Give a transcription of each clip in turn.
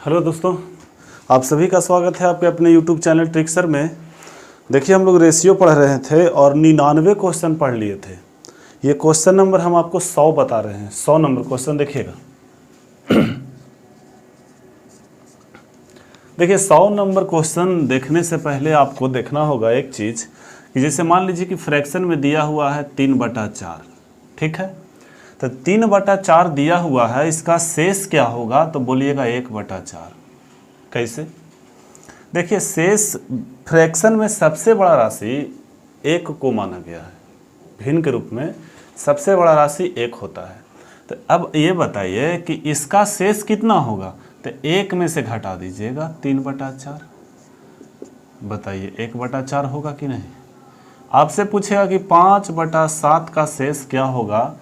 Hello दोस्तों, आप सभी का स्वागत है आपके अपने यूट्यूब चैनल ट्रिक्सर में। देखिए, हम लोग रेशियो पढ़ रहे थे और 99 क्वेश्चन पढ़ लिए थे। ये क्वेश्चन नंबर हम आपको 100 बता रहे हैं। 100 नंबर क्वेश्चन देखिएगा। देखिए, 100 नंबर क्वेश्चन देखने से पहले आपको देखना होगा एक चीज़ कि जैसे मान लीजिए कि फ्रैक्शन में दिया हुआ है 3/4, ठीक है। तो 3/4 दिया हुआ है, इसका शेष क्या होगा तो बोलिएगा 1/4। कैसे? देखिए, शेष फ्रैक्शन में सबसे बड़ा राशि 1 को माना गया है। भिन्न के रूप में सबसे बड़ा राशि 1 होता है। तो अब ये बताइए कि इसका शेष कितना होगा, तो 1 में से घटा दीजिएगा 3/4। बताइए 1/4 होगा कि नहीं। आपसे पूछेगा कि 5/7 का शेष क्या होगा,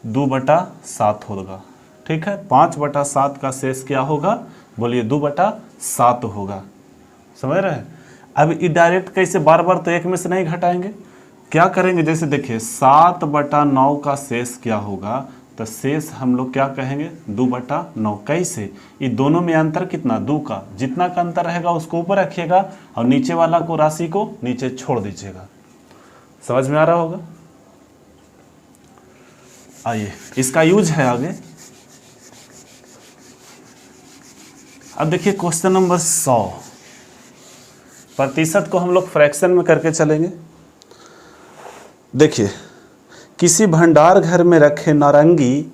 2/7 होगा। ठीक है, 5/7 का शेष क्या होगा, बोलिए 2/7 होगा। समझ रहे हैं। अब ये डायरेक्ट कैसे, बार बार तो 1 में से नहीं घटाएंगे, क्या करेंगे, जैसे देखिए 7/9 का शेष क्या होगा, तो शेष हम लोग क्या कहेंगे 2/9। कैसे, ये दोनों में अंतर कितना, 2 का। जितना का अंतर रहेगा उसको ऊपर रखिएगा और नीचे वाला को, राशि को नीचे छोड़ दीजिएगा। समझ में आ रहा होगा। आइए, इसका यूज है आगे। अब देखिए क्वेश्चन नंबर 100। प्रतिशत को हम लोग फ्रैक्शन में करके चलेंगे। देखिए, किसी भंडार घर में रखे नारंगी,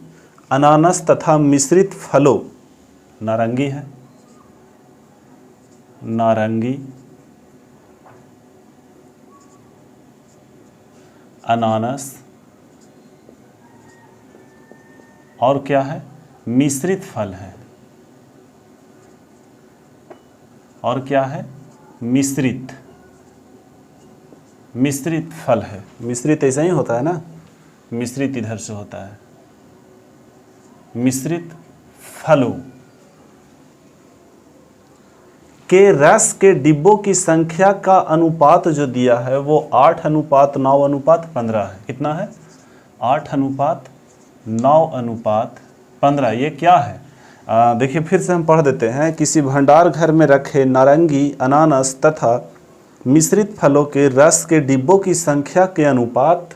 अनानास तथा मिश्रित फलों, नारंगी है, नारंगी, अनानास और क्या है, मिश्रित फल है। और क्या है, मिश्रित फल है। मिश्रित ऐसा ही होता है ना, मिश्रित इधर से होता है। मिश्रित फलों के रस के डिब्बों की संख्या का अनुपात जो दिया है वो 8:9:15 है। कितना है, 8:9:15। ये क्या है, देखिए फिर से हम पढ़ देते हैं। किसी भंडार घर में रखे नारंगी, अनानास तथा मिश्रित फलों के रस के डिब्बों की संख्या के अनुपात,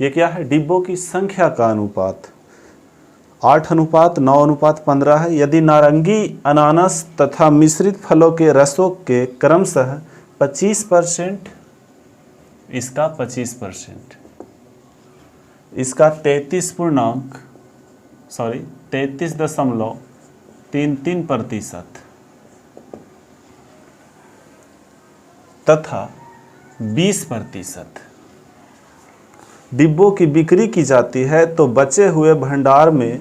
ये क्या है, डिब्बों की संख्या का अनुपात 8:9:15 है। यदि नारंगी, अनानास तथा मिश्रित फलों के रसों के क्रमशः 25%, इसका 25%, इसका 33.33% तथा 20% डिब्बों की बिक्री की जाती है, तो बचे हुए भंडार में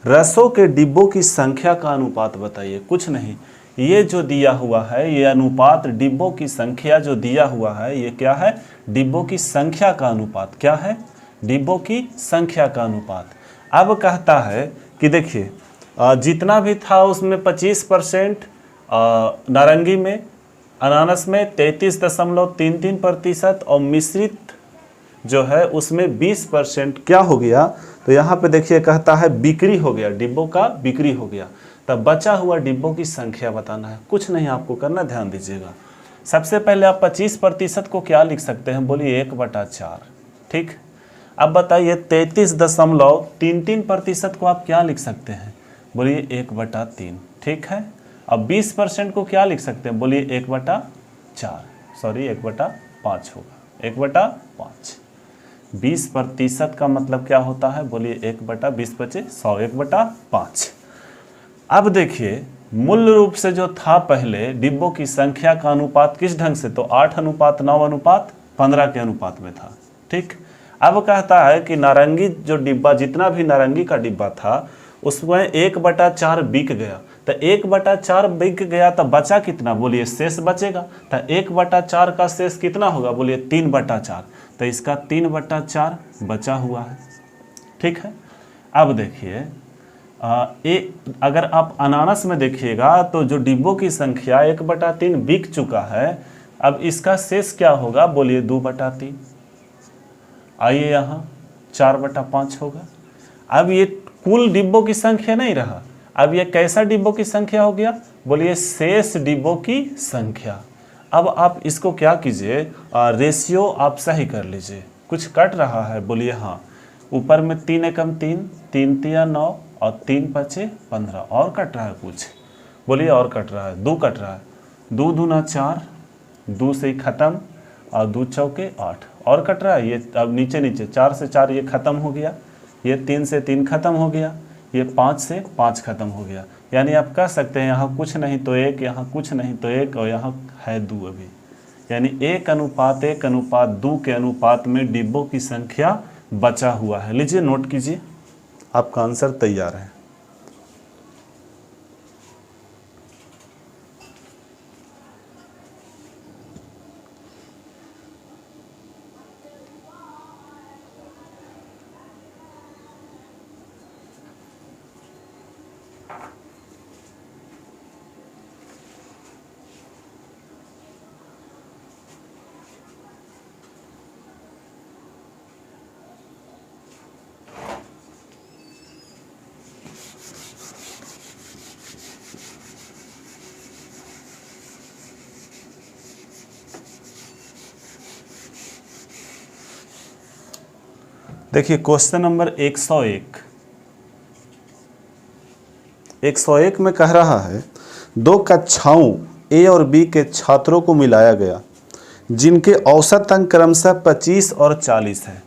रसों के डिब्बों की संख्या का अनुपात बताइए। कुछ नहीं, ये जो दिया हुआ है ये अनुपात, डिब्बों की संख्या जो दिया हुआ है ये क्या है, डिब्बों की संख्या का अनुपात। क्या है, डिब्बों की संख्या का अनुपात। अब कहता है कि देखिए जितना भी था उसमें 25%, नारंगी में, अनानास में 33.33% और मिश्रित जो है उसमें 20% क्या हो गया, तो यहाँ पे देखिए कहता है बिक्री हो गया, डिब्बों का बिक्री हो गया। तब बचा हुआ डिब्बों की संख्या बताना है। कुछ नहीं आपको करना, ध्यान दीजिएगा। सबसे पहले आप 25% को क्या लिख सकते हैं, बोलिए 1/4। ठीक, अब बताइए 33.33% को आप क्या लिख सकते हैं, बोलिए 1/3। ठीक है, अब 20% को क्या लिख सकते हैं, बोलिए 1/4, सॉरी 1/5 होगा, 1/5। 20% का मतलब क्या होता है, बोलिए 1/20 बचे 100, 1/5। अब देखिए मूल रूप से जो था पहले डिब्बों की संख्या का अनुपात किस ढंग से, तो 8:9:15 के अनुपात में था। ठीक, अब कहता है कि नारंगी जो डिब्बा, जितना भी नारंगी का डिब्बा था उसमें 1/4 बिक गया। तो 1/4 बिक गया तो बचा कितना, बोलिए शेष बचेगा। तो 1/4 का शेष कितना होगा, बोलिए 3/4। तो इसका 3/4 बचा हुआ है। ठीक है, अब देखिए अगर आप अनानास में देखिएगा तो जो डिब्बों की संख्या 1/3 बिक चुका है, अब इसका शेष क्या होगा, बोलिए 2/3। आइए यहाँ 4/5 होगा। अब ये कुल डिब्बों की संख्या नहीं रहा, अब ये कैसा डिब्बों की संख्या हो गया, बोलिए शेष डिब्बों की संख्या। अब आप इसको क्या कीजिए, रेशियो आप सही कर लीजिए। कुछ कट रहा है, बोलिए हाँ। ऊपर में 3 एकम 3, 3 तिया 9 और 3 पचे 15, और कट रहा है कुछ, बोलिए और कट रहा है, 2 कट रहा है, 2 दूना 4, 2 से ही खत्म, और 2 चौके 8, और कट रहा है ये। अब नीचे नीचे 4 से 4 ये खत्म हो गया, ये 3 से 3 खत्म हो गया, ये 5 से 5 खत्म हो गया। यानी आप कह सकते हैं यहाँ कुछ नहीं तो 1, यहाँ कुछ नहीं तो 1, और यहाँ है 2 अभी। यानी 1:1:2 के अनुपात में डिब्बों की संख्या बचा हुआ है। लीजिए नोट कीजिए, आपका आंसर तैयार है। देखिए क्वेश्चन नंबर 101 में कह रहा है 2 कक्षाओं ए और बी के छात्रों को मिलाया गया जिनके औसत अंक क्रमशः 25 और 40 है।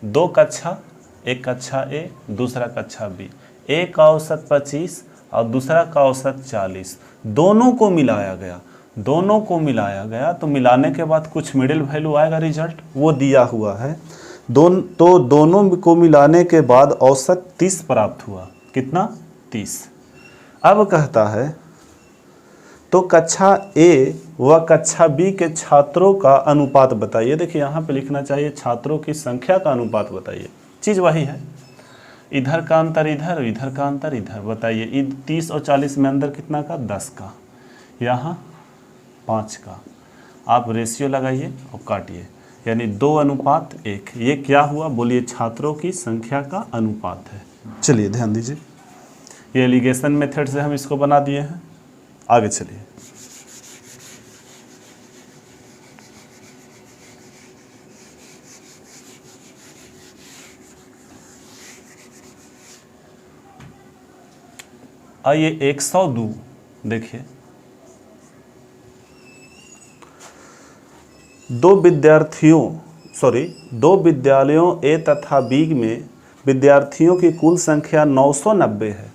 2 कक्षा, एक कक्षा ए, दूसरा कक्षा बी, एक का औसत 25 और दूसरा का औसत 40, दोनों को मिलाया गया। दोनों को मिलाया गया तो मिलाने के बाद कुछ मिडिल वैल्यू आएगा, रिजल्ट वो दिया हुआ है। तो दोनों को मिलाने के बाद औसत 30 प्राप्त हुआ। कितना? 30। अब कहता है तो कक्षा ए व कक्षा बी के छात्रों का अनुपात बताइए। देखिए यहाँ पे लिखना चाहिए छात्रों की संख्या का अनुपात बताइए, चीज़ वही है। इधर का अंतर इधर, इधर का अंतर इधर, बताइए 30 और 40 में अंदर कितना का? 10 का। यहाँ 5 का। आप रेशियो लगाइए और काटिए, यानी 2:1। ये क्या हुआ? बोलिए छात्रों की संख्या का अनुपात है। चलिए ध्यान दीजिए, ये एलिगेशन मेथड से हम इसको बना दिए हैं। आगे चलिए, आइए 102 देखिए। दो विद्यालयों ए तथा बी में विद्यार्थियों की कुल संख्या 990 है।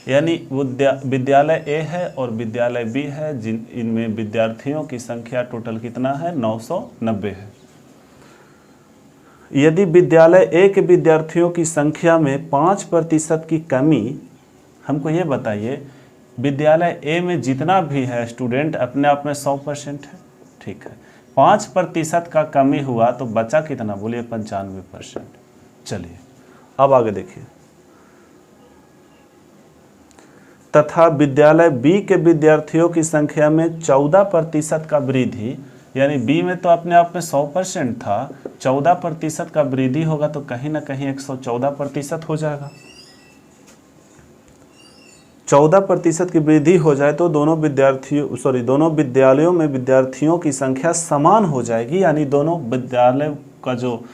यानी विद्यालय ए है और विद्यालय बी है, इनमें विद्यार्थियों की संख्या टोटल कितना है? 990 है। यदि विद्यालय ए के विद्यार्थियों की संख्या में 5% की कमी, हमको ये बताइए विद्यालय ए में जितना भी है स्टूडेंट अपने आप में 100% है, ठीक है। 5% का कमी हुआ तो बचा कितना? बोलिए 95%। चलिए अब आगे देखिए, तथा विद्यालय बी के विद्यार्थियों की संख्या में 14% का वृद्धि, यानी बी में तो अपने आप में 100% था, 14% का वृद्धि होगा तो कहीं ना कहीं 114% हो जाएगा। 14% की वृद्धि हो जाए तो दोनों विद्यालयों में विद्यार्थियों की संख्या समान हो जाएगी, यानी दोनों विद्यालय का जो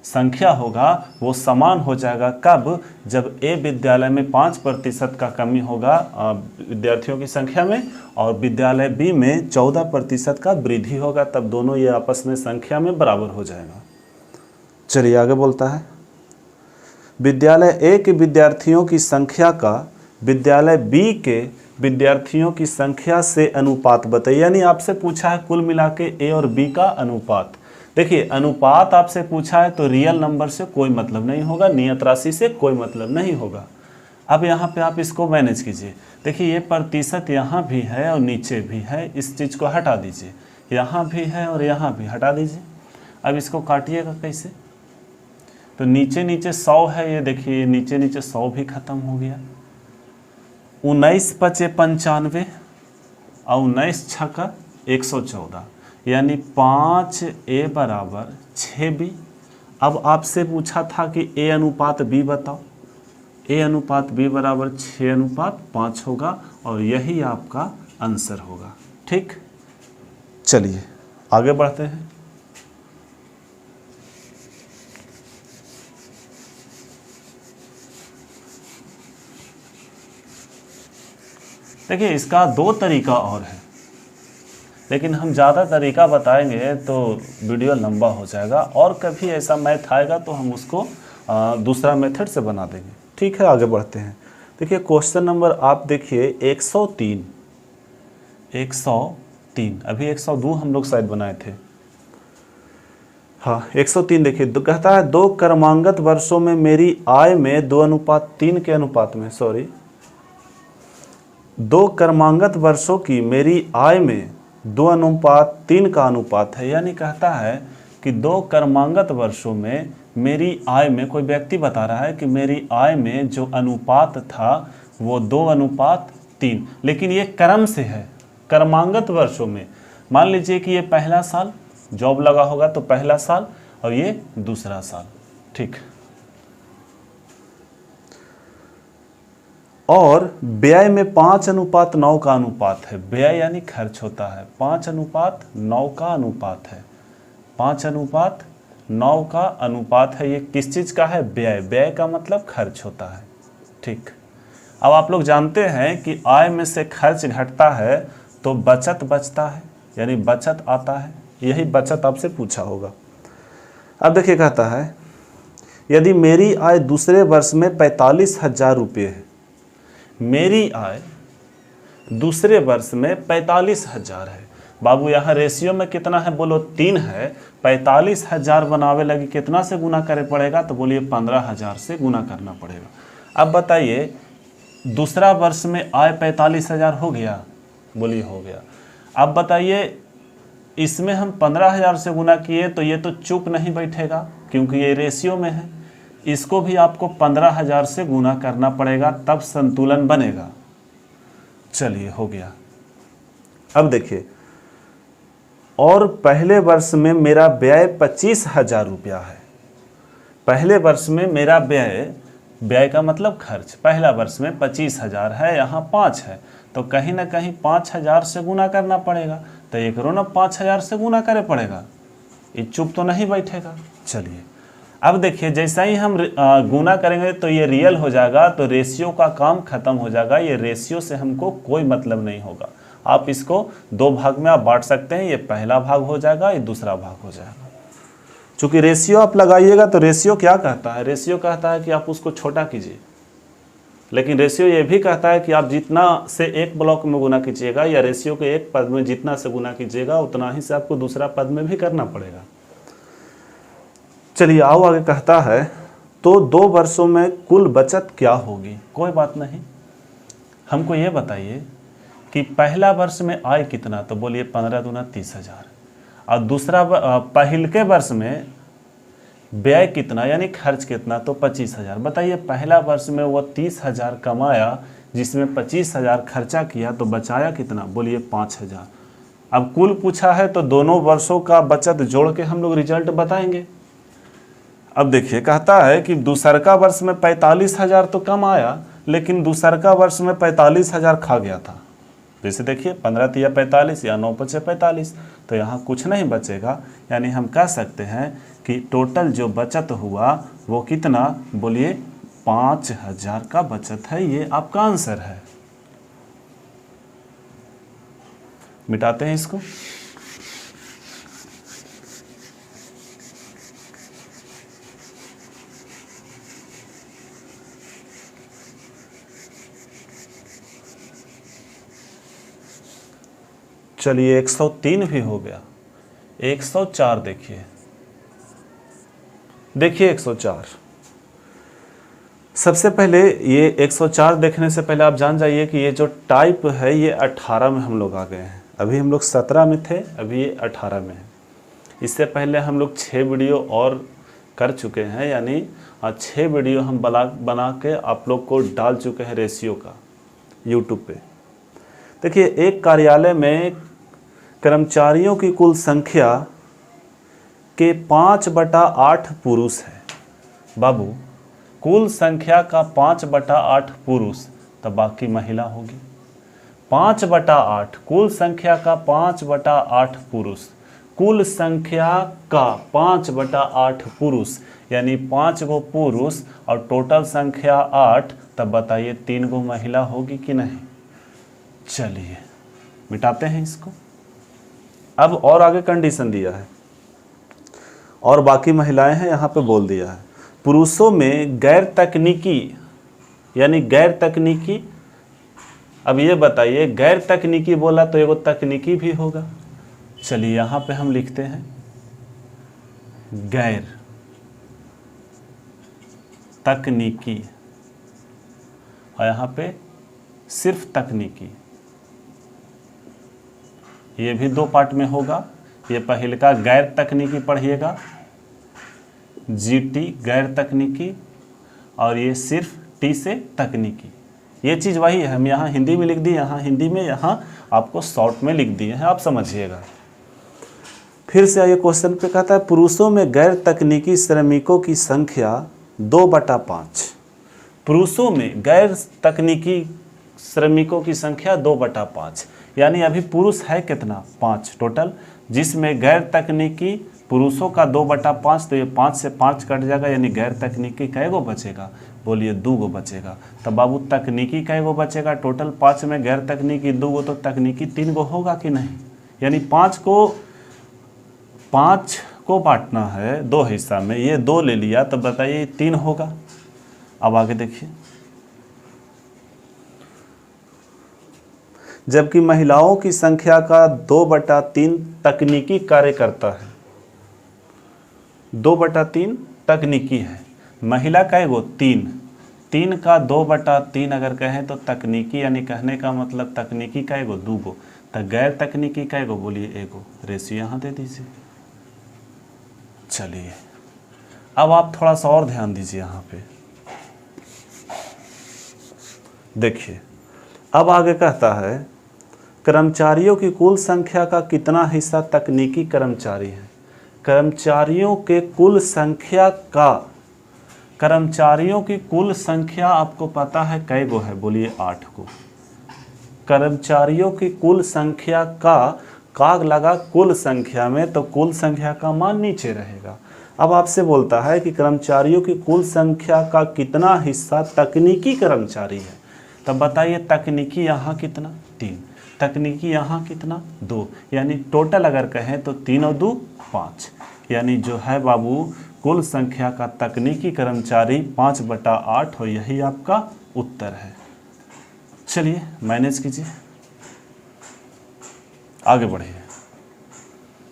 संख्या होगा वो समान हो जाएगा। कब? जब ए विद्यालय में 5% का कमी होगा विद्यार्थियों की संख्या में, और विद्यालय बी में 14% का वृद्धि होगा, तब दोनों ये आपस में संख्या में बराबर हो जाएगा। चलिए आगे बोलता है, विद्यालय ए के विद्यार्थियों की संख्या का विद्यालय बी के विद्यार्थियों की संख्या से अनुपात बताइए। यानी आपसे पूछा है कुल मिला के ए और बी का अनुपात। देखिए अनुपात आपसे पूछा है तो रियल नंबर से कोई मतलब नहीं होगा, नियत राशि से कोई मतलब नहीं होगा। अब यहाँ पे आप इसको मैनेज कीजिए। देखिए ये प्रतिशत यहाँ भी है और नीचे भी है, इस चीज़ को हटा दीजिए, यहाँ भी है और यहाँ भी हटा दीजिए। अब इसको काटिएगा कैसे? तो नीचे नीचे 100 है, ये देखिए नीचे नीचे 100 भी खत्म हो गया। 19 पचे 95 और 19 छक्का 114, यानी 5A = 6B। अब आपसे पूछा था कि A अनुपात B बताओ। A अनुपात B बराबर 6:5 होगा और यही आपका आंसर होगा। ठीक, चलिए आगे बढ़ते हैं। देखिए इसका दो तरीका और है, लेकिन हम ज़्यादा तरीका बताएंगे तो वीडियो लंबा हो जाएगा, और कभी ऐसा मैथ आएगा तो हम उसको दूसरा मेथड से बना देंगे। ठीक है, आगे बढ़ते हैं। देखिए क्वेश्चन नंबर आप देखिए 103, अभी 102 हम लोग शायद बनाए थे। हाँ 103 देखिए, कहता है 2 क्रमांगत वर्षों में मेरी आय में 2:3 के अनुपात में, 2 क्रमांगत वर्षों की मेरी आय में 2:3 का अनुपात है। यानी कहता है कि 2 क्रमांगत वर्षों में मेरी आय में, कोई व्यक्ति बता रहा है कि मेरी आय में जो अनुपात था वो 2:3, लेकिन ये क्रम से है, क्रमांगत वर्षों में। मान लीजिए कि ये पहला साल जॉब लगा होगा तो पहला साल, और ये दूसरा साल। ठीक, और व्यय में 5:9 का अनुपात है। व्यय यानी खर्च होता है, 5:9 का अनुपात है, 5:9 का अनुपात है। ये किस चीज़ का है? व्यय। व्यय का मतलब खर्च होता है। ठीक, अब आप लोग जानते हैं कि आय में से खर्च घटता है तो बचत बचता है, यानी बचत आता है। यही बचत आपसे पूछा होगा। अब देखिए कहता है यदि मेरी आय दूसरे वर्ष में 45,000 रुपये है, मेरी आय दूसरे वर्ष में 45,000 है। बाबू यहाँ रेशियो में कितना है? बोलो 3 है। 45,000 बनावे लगी कितना से गुना करे पड़ेगा? तो बोलिए 15,000 से गुना करना पड़ेगा। अब बताइए दूसरा वर्ष में आय 45,000 हो गया? बोलिए हो गया। अब बताइए इसमें हम 15,000 से गुना किए तो ये तो चुप नहीं बैठेगा क्योंकि ये रेशियो में है। इसको भी आपको 15,000 से गुना करना पड़ेगा, तब संतुलन बनेगा। चलिए हो गया। अब देखिए, और पहले वर्ष में मेरा व्यय 25,000 रुपया है। पहले वर्ष में मेरा व्यय, व्यय का मतलब खर्च, पहला वर्ष में 25,000 है, यहाँ 5 है, तो कहीं ना कहीं 5,000 से गुना करना पड़ेगा। तो ये करो ना 5,000 से गुना करे पड़ेगा, ये चुप तो नहीं बैठेगा। चलिए अब देखिए जैसा ही हम गुना करेंगे तो ये रियल हो जाएगा, तो रेशियो का काम खत्म हो जाएगा। ये रेशियो से हमको कोई मतलब नहीं होगा। आप इसको 2 भाग में आप बांट सकते हैं, ये पहला भाग हो जाएगा, ये दूसरा भाग हो जाएगा। चूंकि रेशियो आप लगाइएगा तो रेशियो क्या कहता है? रेशियो कहता है कि आप उसको छोटा कीजिए, लेकिन रेशियो ये भी कहता है कि आप जितना से एक ब्लॉक में गुना कीजिएगा, या रेशियो के एक पद में जितना से गुना कीजिएगा उतना ही से आपको दूसरा पद में भी करना पड़ेगा। चलिए आओ आगे। कहता है तो 2 वर्षों में कुल बचत क्या होगी? कोई बात नहीं, हमको ये बताइए कि पहला वर्ष में आय कितना? तो बोलिए 15 दूना 30,000, और दूसरा पहले के वर्ष में व्यय कितना यानी खर्च कितना? तो 25,000। बताइए पहला वर्ष में वो 30,000 कमाया जिसमें 25,000 खर्चा किया, तो बचाया कितना? बोलिए 5,000। अब कुल पूछा है तो दोनों वर्षों का बचत जोड़ के हम लोग रिजल्ट बताएंगे। अब देखिए कहता है कि दूसरका वर्ष में 45,000 तो कम आया, लेकिन दूसरका वर्ष में 45,000 खा गया था। जैसे देखिए 15 तिया 45 या 9 पचे 45, तो यहाँ कुछ नहीं बचेगा। यानी हम कह सकते हैं कि टोटल जो बचत हुआ वो कितना? बोलिए 5,000 का बचत है। ये आपका आंसर है। मिटाते हैं इसको। चलिए 103 भी हो गया। 104 देखिए, देखिए 104। सबसे पहले ये 104 देखने से पहले आप जान जाइए कि ये जो टाइप है ये 18 में हम लोग आ गए हैं। अभी हम लोग 17 में थे, अभी ये 18 में है। इससे पहले हम लोग 6 वीडियो और कर चुके हैं, यानी 6 वीडियो हम बना के आप लोग को डाल चुके हैं रेशियो का यूट्यूब पे। देखिए एक कार्यालय में कर्मचारियों की कुल संख्या के 5/8 पुरुष है। बाबू कुल संख्या का 5/8 पुरुष, तब बाकी महिला होगी। 5/8 कुल संख्या का 5/8 पुरुष, कुल संख्या का 5/8 पुरुष, यानी 5 गो पुरुष और टोटल संख्या 8, तब बताइए 3 गो महिला होगी कि नहीं। चलिए मिटाते हैं इसको। अब और आगे कंडीशन दिया है और बाकी महिलाएं हैं, यहाँ पे बोल दिया है पुरुषों में गैर तकनीकी, यानी गैर तकनीकी। अब ये बताइए गैर तकनीकी बोला तो एगो तकनीकी भी होगा। चलिए यहाँ पे हम लिखते हैं गैर तकनीकी और यहाँ पे सिर्फ तकनीकी। ये भी 2 पार्ट में होगा। ये पहले का गैर तकनीकी पढ़िएगा, GT गैर तकनीकी, और ये सिर्फ T से तकनीकी। ये चीज़ वही है, हम यहाँ हिंदी में लिख दिए, यहाँ हिंदी में, यहाँ आपको शॉर्ट में लिख दिए हैं, आप समझिएगा। फिर से आइए क्वेश्चन पे, कहता है पुरुषों में गैर तकनीकी श्रमिकों की संख्या 2/5। पुरुषों में गैर तकनीकी श्रमिकों की संख्या 2/5, यानी अभी पुरुष है कितना, 5 टोटल, जिसमें गैर तकनीकी पुरुषों का 2/5, तो ये 5 से 5 कट जाएगा, यानी गैर तकनीकी कै गो बचेगा, बोलिए 2 गो बचेगा। तब बाबू तकनीकी कै गो बचेगा, टोटल 5 में गैर तकनीकी 2 गो, तो तकनीकी 3 गो होगा कि नहीं। यानी 5 को बांटना है 2 हिस्सा में, ये 2 ले लिया, तब बताइए 3 होगा। अब आगे देखिए, जबकि महिलाओं की संख्या का 2/3 तकनीकी कार्य करता है। 2/3 तकनीकी है, महिला का एगो 3 का 2/3 अगर कहें तो तकनीकी, यानी कहने का मतलब तकनीकी का एगो 2 गो, तो गैर तकनीकी का एगो, बोलिए एगो। रेशियो यहाँ दे दीजिए। चलिए अब आप थोड़ा सा और ध्यान दीजिए यहाँ पे, देखिए अब आगे कहता है कर्मचारियों की कुल संख्या का कितना हिस्सा तकनीकी कर्मचारी है। कर्मचारियों के कुल संख्या का, कर्मचारियों की कुल संख्या आपको पता है कै गो है, बोलिए 8 को। कर्मचारियों की कुल संख्या का लगा कुल संख्या में, तो कुल संख्या का मान नीचे रहेगा। अब आपसे बोलता है कि कर्मचारियों की कुल संख्या का कितना हिस्सा तकनीकी कर्मचारी है, तब बताइए तकनीकी यहाँ कितना, 3, तकनीकी यहाँ कितना, 2, यानी टोटल अगर कहें तो 3 और 2 5, यानी जो है बाबू कुल संख्या का तकनीकी कर्मचारी 5/8 हो, यही आपका उत्तर है। चलिए मैनेज कीजिए, आगे बढ़िए।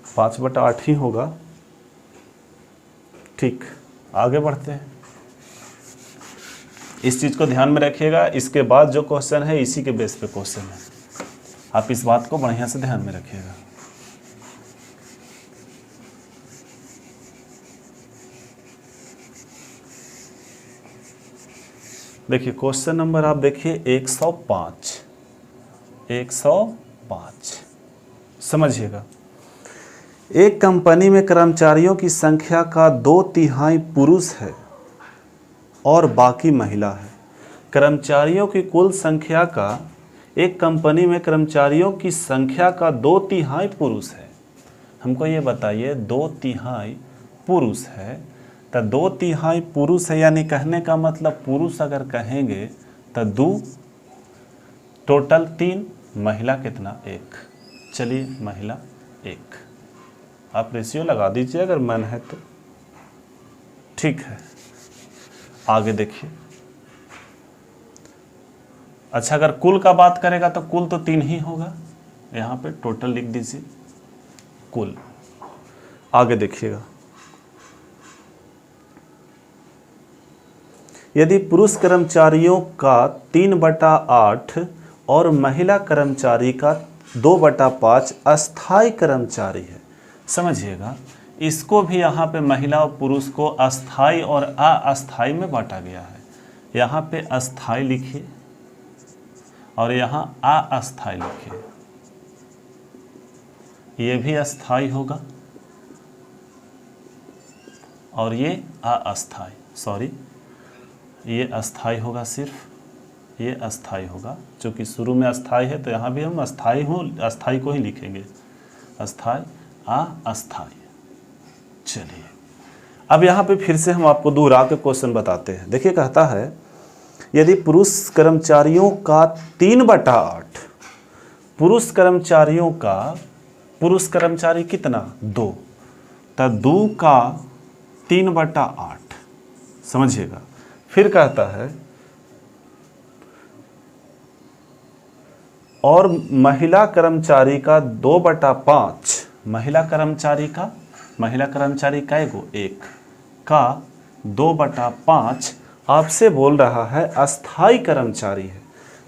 5/8 ही होगा, ठीक। आगे बढ़ते हैं, इस चीज़ को ध्यान में रखिएगा। इसके बाद जो क्वेश्चन है इसी के बेस पे क्वेश्चन है, आप इस बात को बढ़िया से ध्यान में रखिएगा। देखिए क्वेश्चन नंबर आप देखिए 105 समझिएगा। एक कंपनी में कर्मचारियों की संख्या का 2/3 पुरुष है और बाकी महिला है। कर्मचारियों की कुल संख्या का, एक कंपनी में कर्मचारियों की संख्या का 2/3 पुरुष है। हमको ये बताइए 2/3 पुरुष है, तो 2/3 पुरुष है, यानी कहने का मतलब पुरुष अगर कहेंगे तो 2, टोटल 3, महिला कितना 1। चलिए महिला 1, आप रेशियो लगा दीजिए अगर मन है तो, ठीक है। आगे देखिए, अच्छा अगर कुल का बात करेगा तो कुल तो 3 ही होगा, यहाँ पे टोटल लिख दीजिए कुल। आगे देखिएगा, यदि पुरुष कर्मचारियों का 3/8 और महिला कर्मचारी का 2/5 अस्थाई कर्मचारी है। समझिएगा, इसको भी यहाँ पे महिला और पुरुष को अस्थाई और अस्थाई में बांटा गया है। यहाँ पे अस्थाई लिखिए और यहाँ अस्थाई लिखिए, ये भी अस्थाई होगा और ये अस्थाई, सॉरी, ये अस्थाई होगा, सिर्फ ये अस्थाई होगा, क्योंकि शुरू में अस्थाई है तो यहाँ भी हम अस्थाई को ही लिखेंगे, अस्थाई अस्थाई। चलिए अब यहाँ पे फिर से हम आपको दोहरा के क्वेश्चन बताते हैं। देखिए कहता है यदि पुरुष कर्मचारियों का 3/8, पुरुष कर्मचारी कितना 2, तो 2 का 3/8 समझिएगा। फिर कहता है और महिला कर्मचारी का 2/5, महिला कर्मचारी का एक का 2/5 आपसे बोल रहा है अस्थाई कर्मचारी है।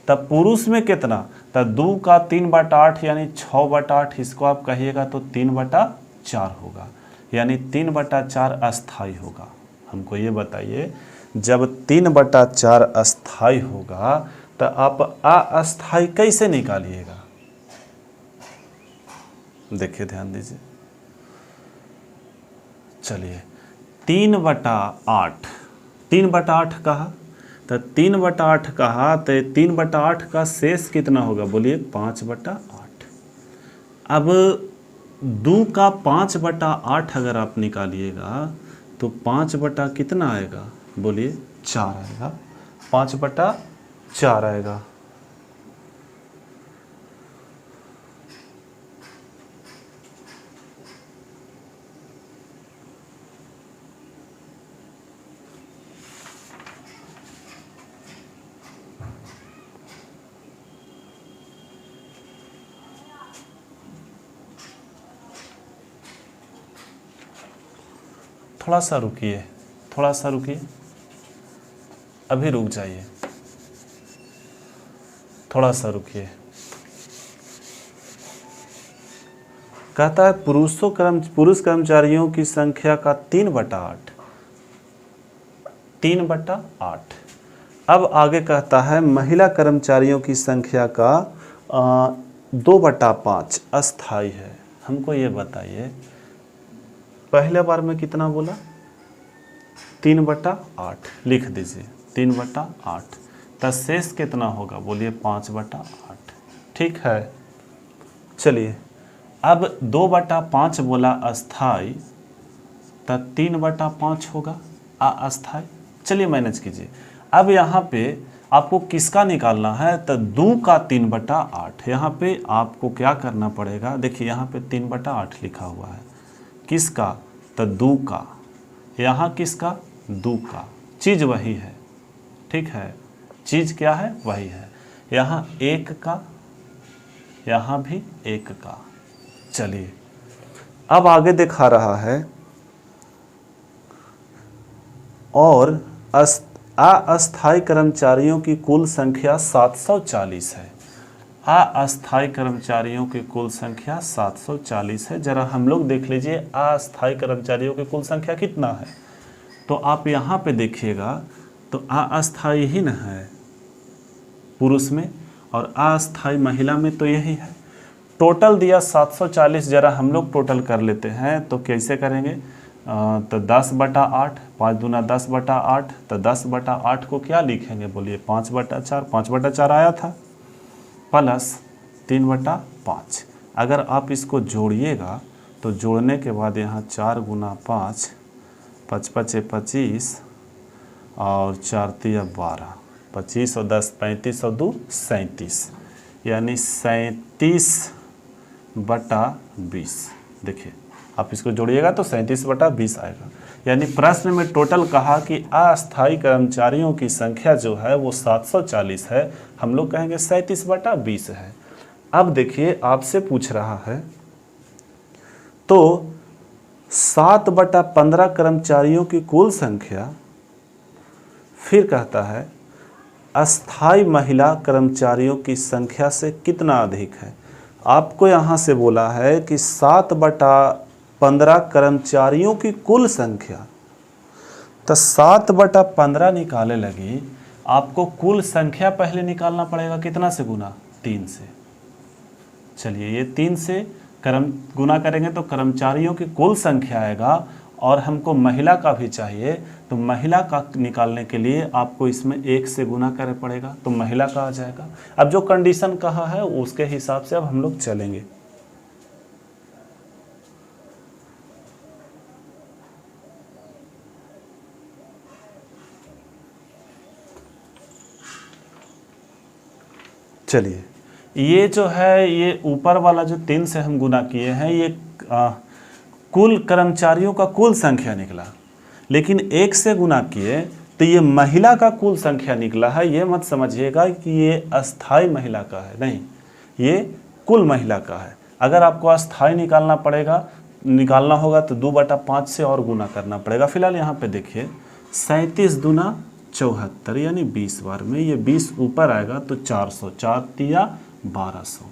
तब पुरुष में कितना, तब 2 का 3/8 यानी 6/8, इसको आप कहिएगा तो 3/4 होगा, यानी 3/4 अस्थाई होगा। हमको ये बताइए जब 3/4 अस्थाई होगा तो आप अस्थाई कैसे निकालिएगा? देखिए ध्यान दीजिए। चलिए 3/8 कहा, तो 3/8 कहा तो 3/8 का शेष कितना होगा बोलिए 5/8। अब 2 का 5/8 अगर आप निकालिएगा तो 5 कितना आएगा बोलिए 4 आएगा, 5/4 आएगा। थोड़ा सा रुकिए, अभी रुक जाइए, थोड़ा सा रुकिए। कहता है पुरुष कर्मचारियों की संख्या का 3/8। अब आगे कहता है महिला कर्मचारियों की संख्या का 2/5 अस्थाई है। हमको ये बताइए पहले बार में कितना बोला 3/8, लिख दीजिए 3/8, तो शेष कितना होगा बोलिए 5/8। ठीक है। चलिए अब 2/5 बोला अस्थाई, तो 3/5 होगा अस्थाई। चलिए मैनेज कीजिए। अब यहाँ पे आपको किसका निकालना है, तो 2 का 3/8। यहाँ पे आपको क्या करना पड़ेगा, देखिए यहाँ पे 3/8 लिखा हुआ है, किसका, तो 2 का, यहाँ किसका 2 का, चीज़ वही है। ठीक है, चीज़ क्या है वही है। यहाँ 1 का, यहाँ भी 1 का। चलिए अब आगे दिखा रहा है और अस्थाई कर्मचारियों की कुल संख्या 740 है। अस्थाई कर्मचारियों की कुल संख्या 740 है। जरा हम लोग देख लीजिए अस्थाई कर्मचारियों की कुल संख्या कितना है। तो आप यहाँ पे देखिएगा तो अस्थाई ही न है पुरुष में, और अस्थाई महिला में तो यही है। टोटल दिया 740, जरा हम लोग टोटल कर लेते हैं। तो कैसे करेंगे, तो 10/8, 5 दूना 10/8, तो 10/8 को क्या लिखेंगे बोलिए 5/4, 5/4 आया था, प्लस 3/5। अगर आप इसको जोड़िएगा तो जोड़ने के बाद यहाँ 4 गुना 5, 5 × 25 और 4 × 12, 25 और 10 35 और 2 37, यानी 37/20। देखिए आप इसको जोड़िएगा तो 37/20 आएगा। यानी प्रश्न में टोटल कहा कि अस्थाई कर्मचारियों की संख्या जो है वो 740 है, हम लोग कहेंगे 37/20 है। अब देखिए आपसे पूछ रहा है तो 7/15 कर्मचारियों की कुल संख्या, फिर कहता है अस्थाई महिला कर्मचारियों की संख्या से कितना अधिक है। आपको यहाँ से बोला है कि 7/15 कर्मचारियों की कुल संख्या, तो 7/15 निकाले लगी आपको कुल संख्या पहले निकालना पड़ेगा, कितना से गुना 3 से। चलिए ये 3 से गुना करेंगे तो कर्मचारियों की कुल संख्या आएगा, और हमको महिला का भी चाहिए, तो महिला का निकालने के लिए आपको इसमें 1 से गुना करना पड़ेगा, तो महिला का आ जाएगा। अब जो कंडीशन कहा है उसके हिसाब से अब हम लोग चलेंगे। चलिए, ये जो है ये ऊपर वाला जो 3 से हम गुना किए हैं ये कुल कर्मचारियों का कुल संख्या निकला, लेकिन 1 से गुना किए तो ये महिला का कुल संख्या निकला है। ये मत समझिएगा कि ये अस्थाई महिला का है, नहीं, ये कुल महिला का है। अगर आपको अस्थाई निकालना होगा तो 2/5 से और गुना करना पड़ेगा। फिलहाल यहाँ पे देखिए 37 दूना 74 यानी 20 बार में ये 20 ऊपर आएगा तो 400, 4 तिया 1200।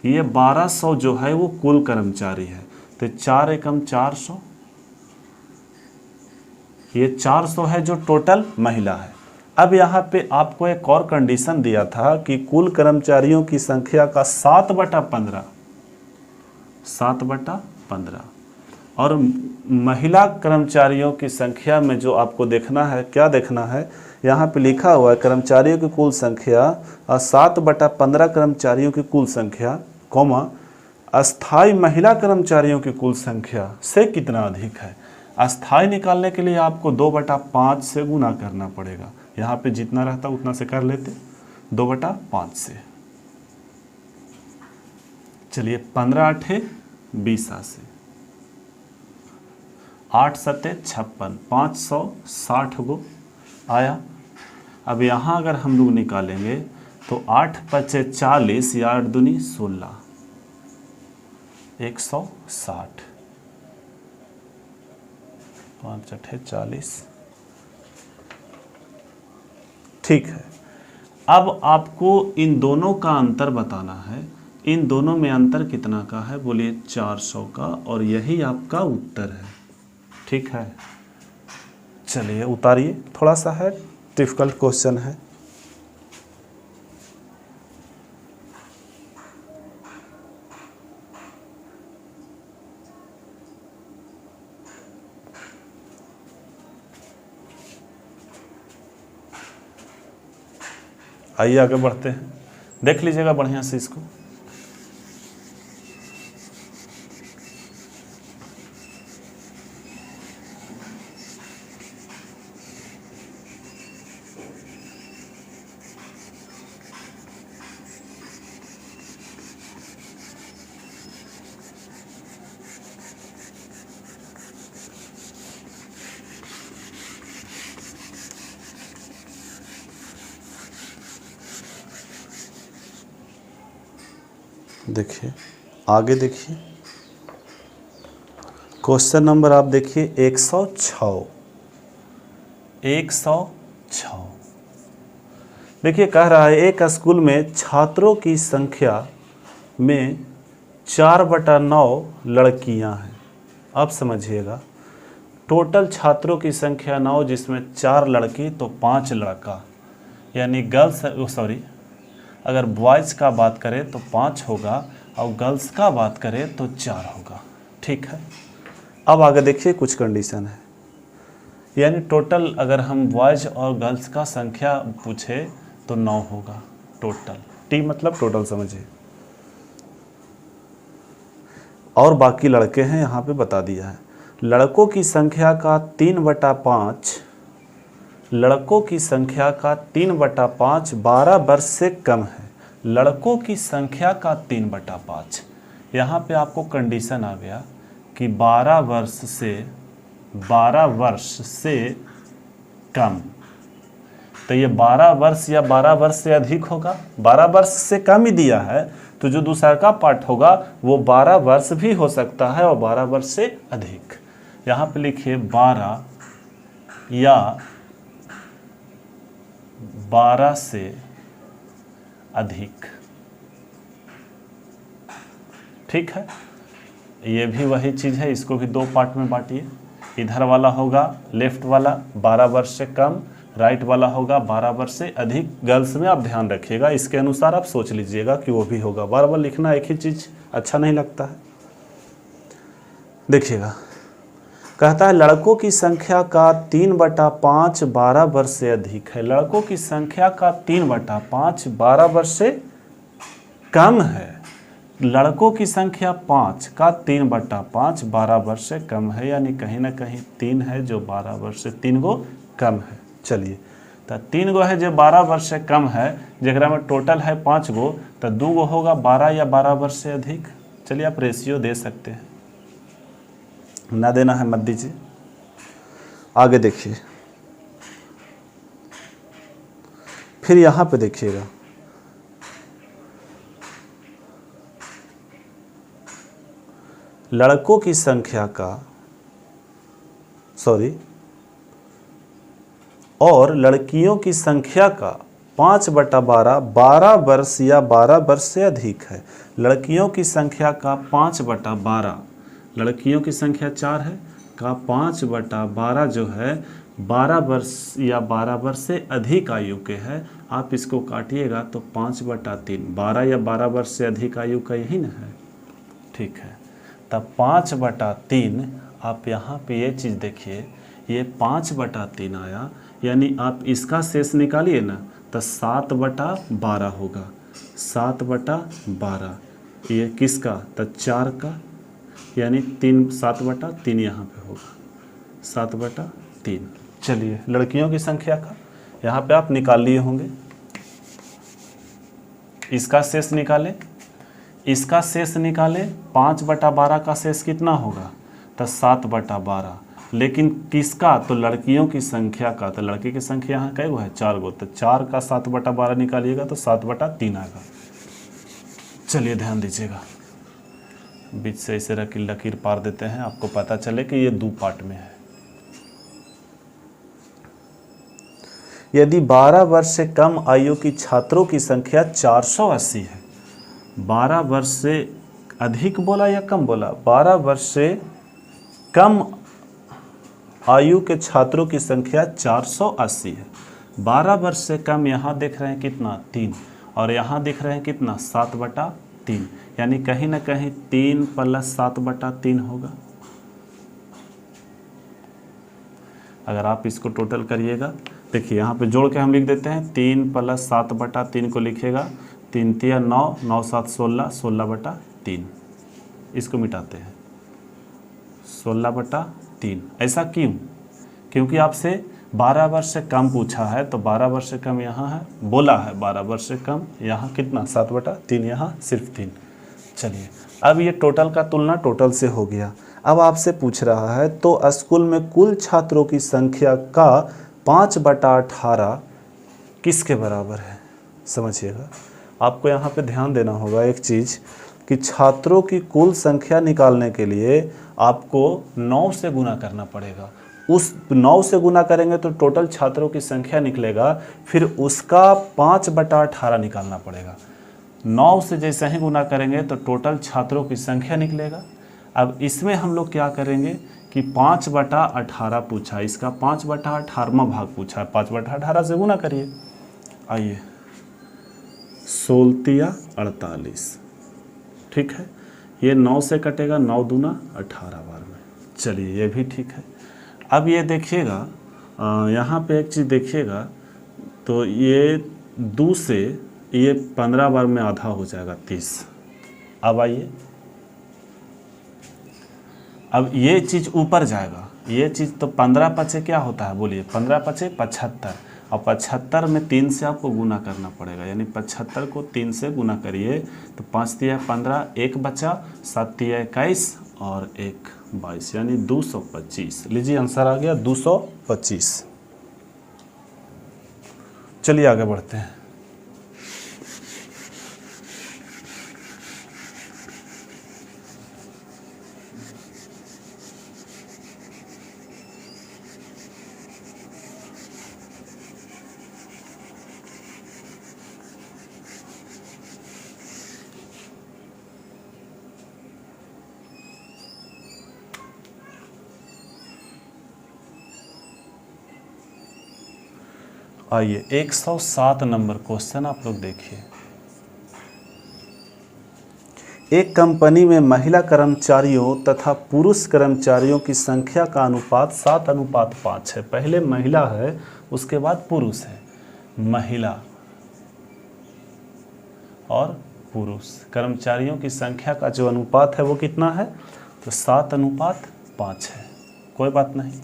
ये 1200 जो है वो कुल कर्मचारी है, तो 4 एकम 400, ये 400 है जो टोटल महिला है। अब यहाँ पे आपको एक और कंडीशन दिया था कि कुल कर्मचारियों की संख्या का 7/15 और महिला कर्मचारियों की संख्या में जो आपको देखना है, क्या देखना है, यहाँ पे लिखा हुआ है कर्मचारियों की कुल संख्या और 7/15 कर्मचारियों की कुल संख्या, कॉमा अस्थाई महिला कर्मचारियों की कुल संख्या से कितना अधिक है। अस्थाई निकालने के लिए आपको 2/5 से गुना करना पड़ेगा। यहाँ पे जितना रहता उतना से कर लेते, 2/5 से। चलिए 15 8 20 से 8 7 56, 560 गो आया। अब यहाँ अगर हम लोग निकालेंगे तो 8 5 40 या 8 दूनी 16, 160, 5 8 40। ठीक है, अब आपको इन दोनों का अंतर बताना है। इन दोनों में अंतर कितना का है, बोलिए 400 का, और यही आपका उत्तर है। ठीक है, चलिए उतारिए, थोड़ा सा है डिफिकल्ट क्वेश्चन है। आइए आगे बढ़ते हैं, देख लीजिएगा बढ़िया से इसको। देखिए आगे, देखिए क्वेश्चन नंबर आप देखिए 106। देखिए कह रहा है एक स्कूल में छात्रों की संख्या में 4/9 लड़कियां हैं। अब समझिएगा, टोटल छात्रों की संख्या 9, जिसमें 4 लड़की तो 5 लड़का, यानी गर्ल्स, सॉरी, अगर बॉयज़ का बात करें तो 5 होगा और गर्ल्स का बात करें तो 4 होगा। ठीक है, अब आगे देखिए कुछ कंडीशन है, यानी टोटल अगर हम बॉयज़ और गर्ल्स का संख्या पूछे तो 9 होगा टोटल। टी मतलब टोटल समझिए, और बाकी लड़के हैं यहाँ पे बता दिया है। लड़कों की संख्या का 3/5, लड़कों की संख्या का 3/5 12 वर्ष से कम है। लड़कों की संख्या का 3/5, यहाँ पे आपको कंडीशन आ गया कि 12 वर्ष से कम, तो ये 12 वर्ष या 12 वर्ष से अधिक होगा। 12 वर्ष से कम ही दिया है, तो जो दूसरा का पार्ट होगा वो 12 वर्ष भी हो सकता है और 12 वर्ष से अधिक। यहाँ पे लिखिए 12 या 12 से अधिक। ठीक है, ये भी वही चीज़ है, इसको भी 2 पार्ट में बांटिए। इधर वाला होगा लेफ्ट वाला 12 वर्ष से कम, राइट वाला होगा 12 वर्ष से अधिक। गर्ल्स में आप ध्यान रखिएगा, इसके अनुसार आप सोच लीजिएगा कि वो भी होगा। बार बार लिखना एक ही चीज़ अच्छा नहीं लगता है। देखिएगा कहता है लड़कों की संख्या का 3/5 12 वर्ष से अधिक है। लड़कों की संख्या का 3/5 12 वर्ष से कम है। लड़कों की संख्या 5 का 3/5 12 वर्ष से कम है, यानी कहीं ना कहीं 3 है जो 12 वर्ष से 3 गो कम है। चलिए, तो 3 गो है जो 12 वर्ष से कम है, जरा में टोटल है 5 गो, तो 2 गो होगा 12 या 12 वर्ष से अधिक। चलिए, आप रेशियो दे सकते हैं, ना देना है मत दीजिए। आगे देखिए, फिर यहाँ पे देखिएगा, लड़कों की संख्या का और लड़कियों की संख्या का 5/12 12 वर्ष या 12 वर्ष से अधिक है। लड़कियों की संख्या का 5/12, लड़कियों की संख्या 4 है, का 5/12 जो है 12 वर्ष या 12 वर्ष से अधिक आयु के है। आप इसको काटिएगा तो 5/3, 12 या 12 वर्ष से अधिक आयु का यही ना है। ठीक है, तब 5/3 आप यहाँ पे ये चीज़ देखिए, ये 5/3 आया, यानी आप इसका शेष निकालिए ना तो 7/12 होगा। 7/12 ये किसका, तो 4 का, यानी 7/3 यहाँ पे होगा, 7/3। चलिए, लड़कियों की संख्या का यहाँ पे आप निकाल लिए होंगे, इसका शेष निकालें, इसका शेष निकालें, 5/12 का शेष कितना होगा, तो 7/12। लेकिन किसका, तो लड़कियों की संख्या का, तो लड़की की संख्या यहाँ कै गो है, 4 गो, तो 4 का 7/12 निकालिएगा तो 7/3 आएगा। चलिए, ध्यान दीजिएगा, बीच से ऐसे लकीर पार देते हैं, आपको पता चले कि ये 2 पार्ट में है। यदि 12 वर्ष से कम आयु की छात्रों की संख्या 480 है, 12 वर्ष से अधिक बोला या कम बोला, 12 वर्ष से कम आयु के छात्रों की संख्या 480 है। 12 वर्ष से कम यहाँ देख रहे हैं कितना, 3, और यहाँ दिख रहे हैं कितना, 7/3, यानी कहीं ना कहीं 3 + 7/3 होगा। अगर आप इसको टोटल करिएगा, देखिए यहाँ पे जोड़ के हम लिख देते हैं, 3 + 7/3 को लिखेगा, 3 × 9, 9 × 7 16, 16/3। इसको मिटाते हैं, 16/3। ऐसा क्यों? क्योंकि आपसे 12 वर्ष से कम पूछा है, तो 12 वर्ष से कम यहाँ है, बोला है 12 वर्ष से कम, यहाँ कितना, 7/3, यहाँ सिर्फ 3। चलिए, अब ये टोटल का तुलना टोटल से हो गया। अब आपसे पूछ रहा है, तो स्कूल में कुल छात्रों की संख्या का 5/18 किसके बराबर है? समझिएगा, आपको यहाँ पे ध्यान देना होगा एक चीज़, कि छात्रों की कुल संख्या निकालने के लिए आपको 9 से गुना करना पड़ेगा। उस 9 से गुना करेंगे तो टोटल छात्रों की संख्या निकलेगा, फिर उसका 5/18 निकालना पड़ेगा। 9 से जैसे ही गुना करेंगे तो टोटल छात्रों की संख्या निकलेगा। अब इसमें हम लोग क्या करेंगे कि 5/18 पूछा, इसका 5/18वां भाग पूछा है, 5/18 से गुना करिए। आइए, 16 48, ठीक है, ये 9 से कटेगा, 9 दूना 18 बार में। चलिए, ये भी ठीक है। अब ये देखिएगा, यहाँ पे एक चीज़ देखिएगा, तो ये 2 से ये 15 बार में आधा हो जाएगा, 30। अब आइए, अब ये चीज़ ऊपर जाएगा, ये चीज़ तो 15 पचे क्या होता है, बोलिए, 15 पचे 75, और 75 में 3 से आपको गुना करना पड़ेगा, यानी 75 को 3 से गुना करिए तो 5 × 15, 1 बचा, 7 × 21 और 1 22, यानी 225। लीजिए, आंसर आ गया 225। चलिए आगे बढ़ते हैं। आइए, 107 नंबर क्वेश्चन आप लोग देखिए। एक कंपनी में महिला कर्मचारियों तथा पुरुष कर्मचारियों की संख्या का अनुपात 7:5 है। पहले महिला है, उसके बाद पुरुष है। महिला और पुरुष कर्मचारियों की संख्या का जो अनुपात है वो कितना है, तो 7:5 है। कोई बात नहीं।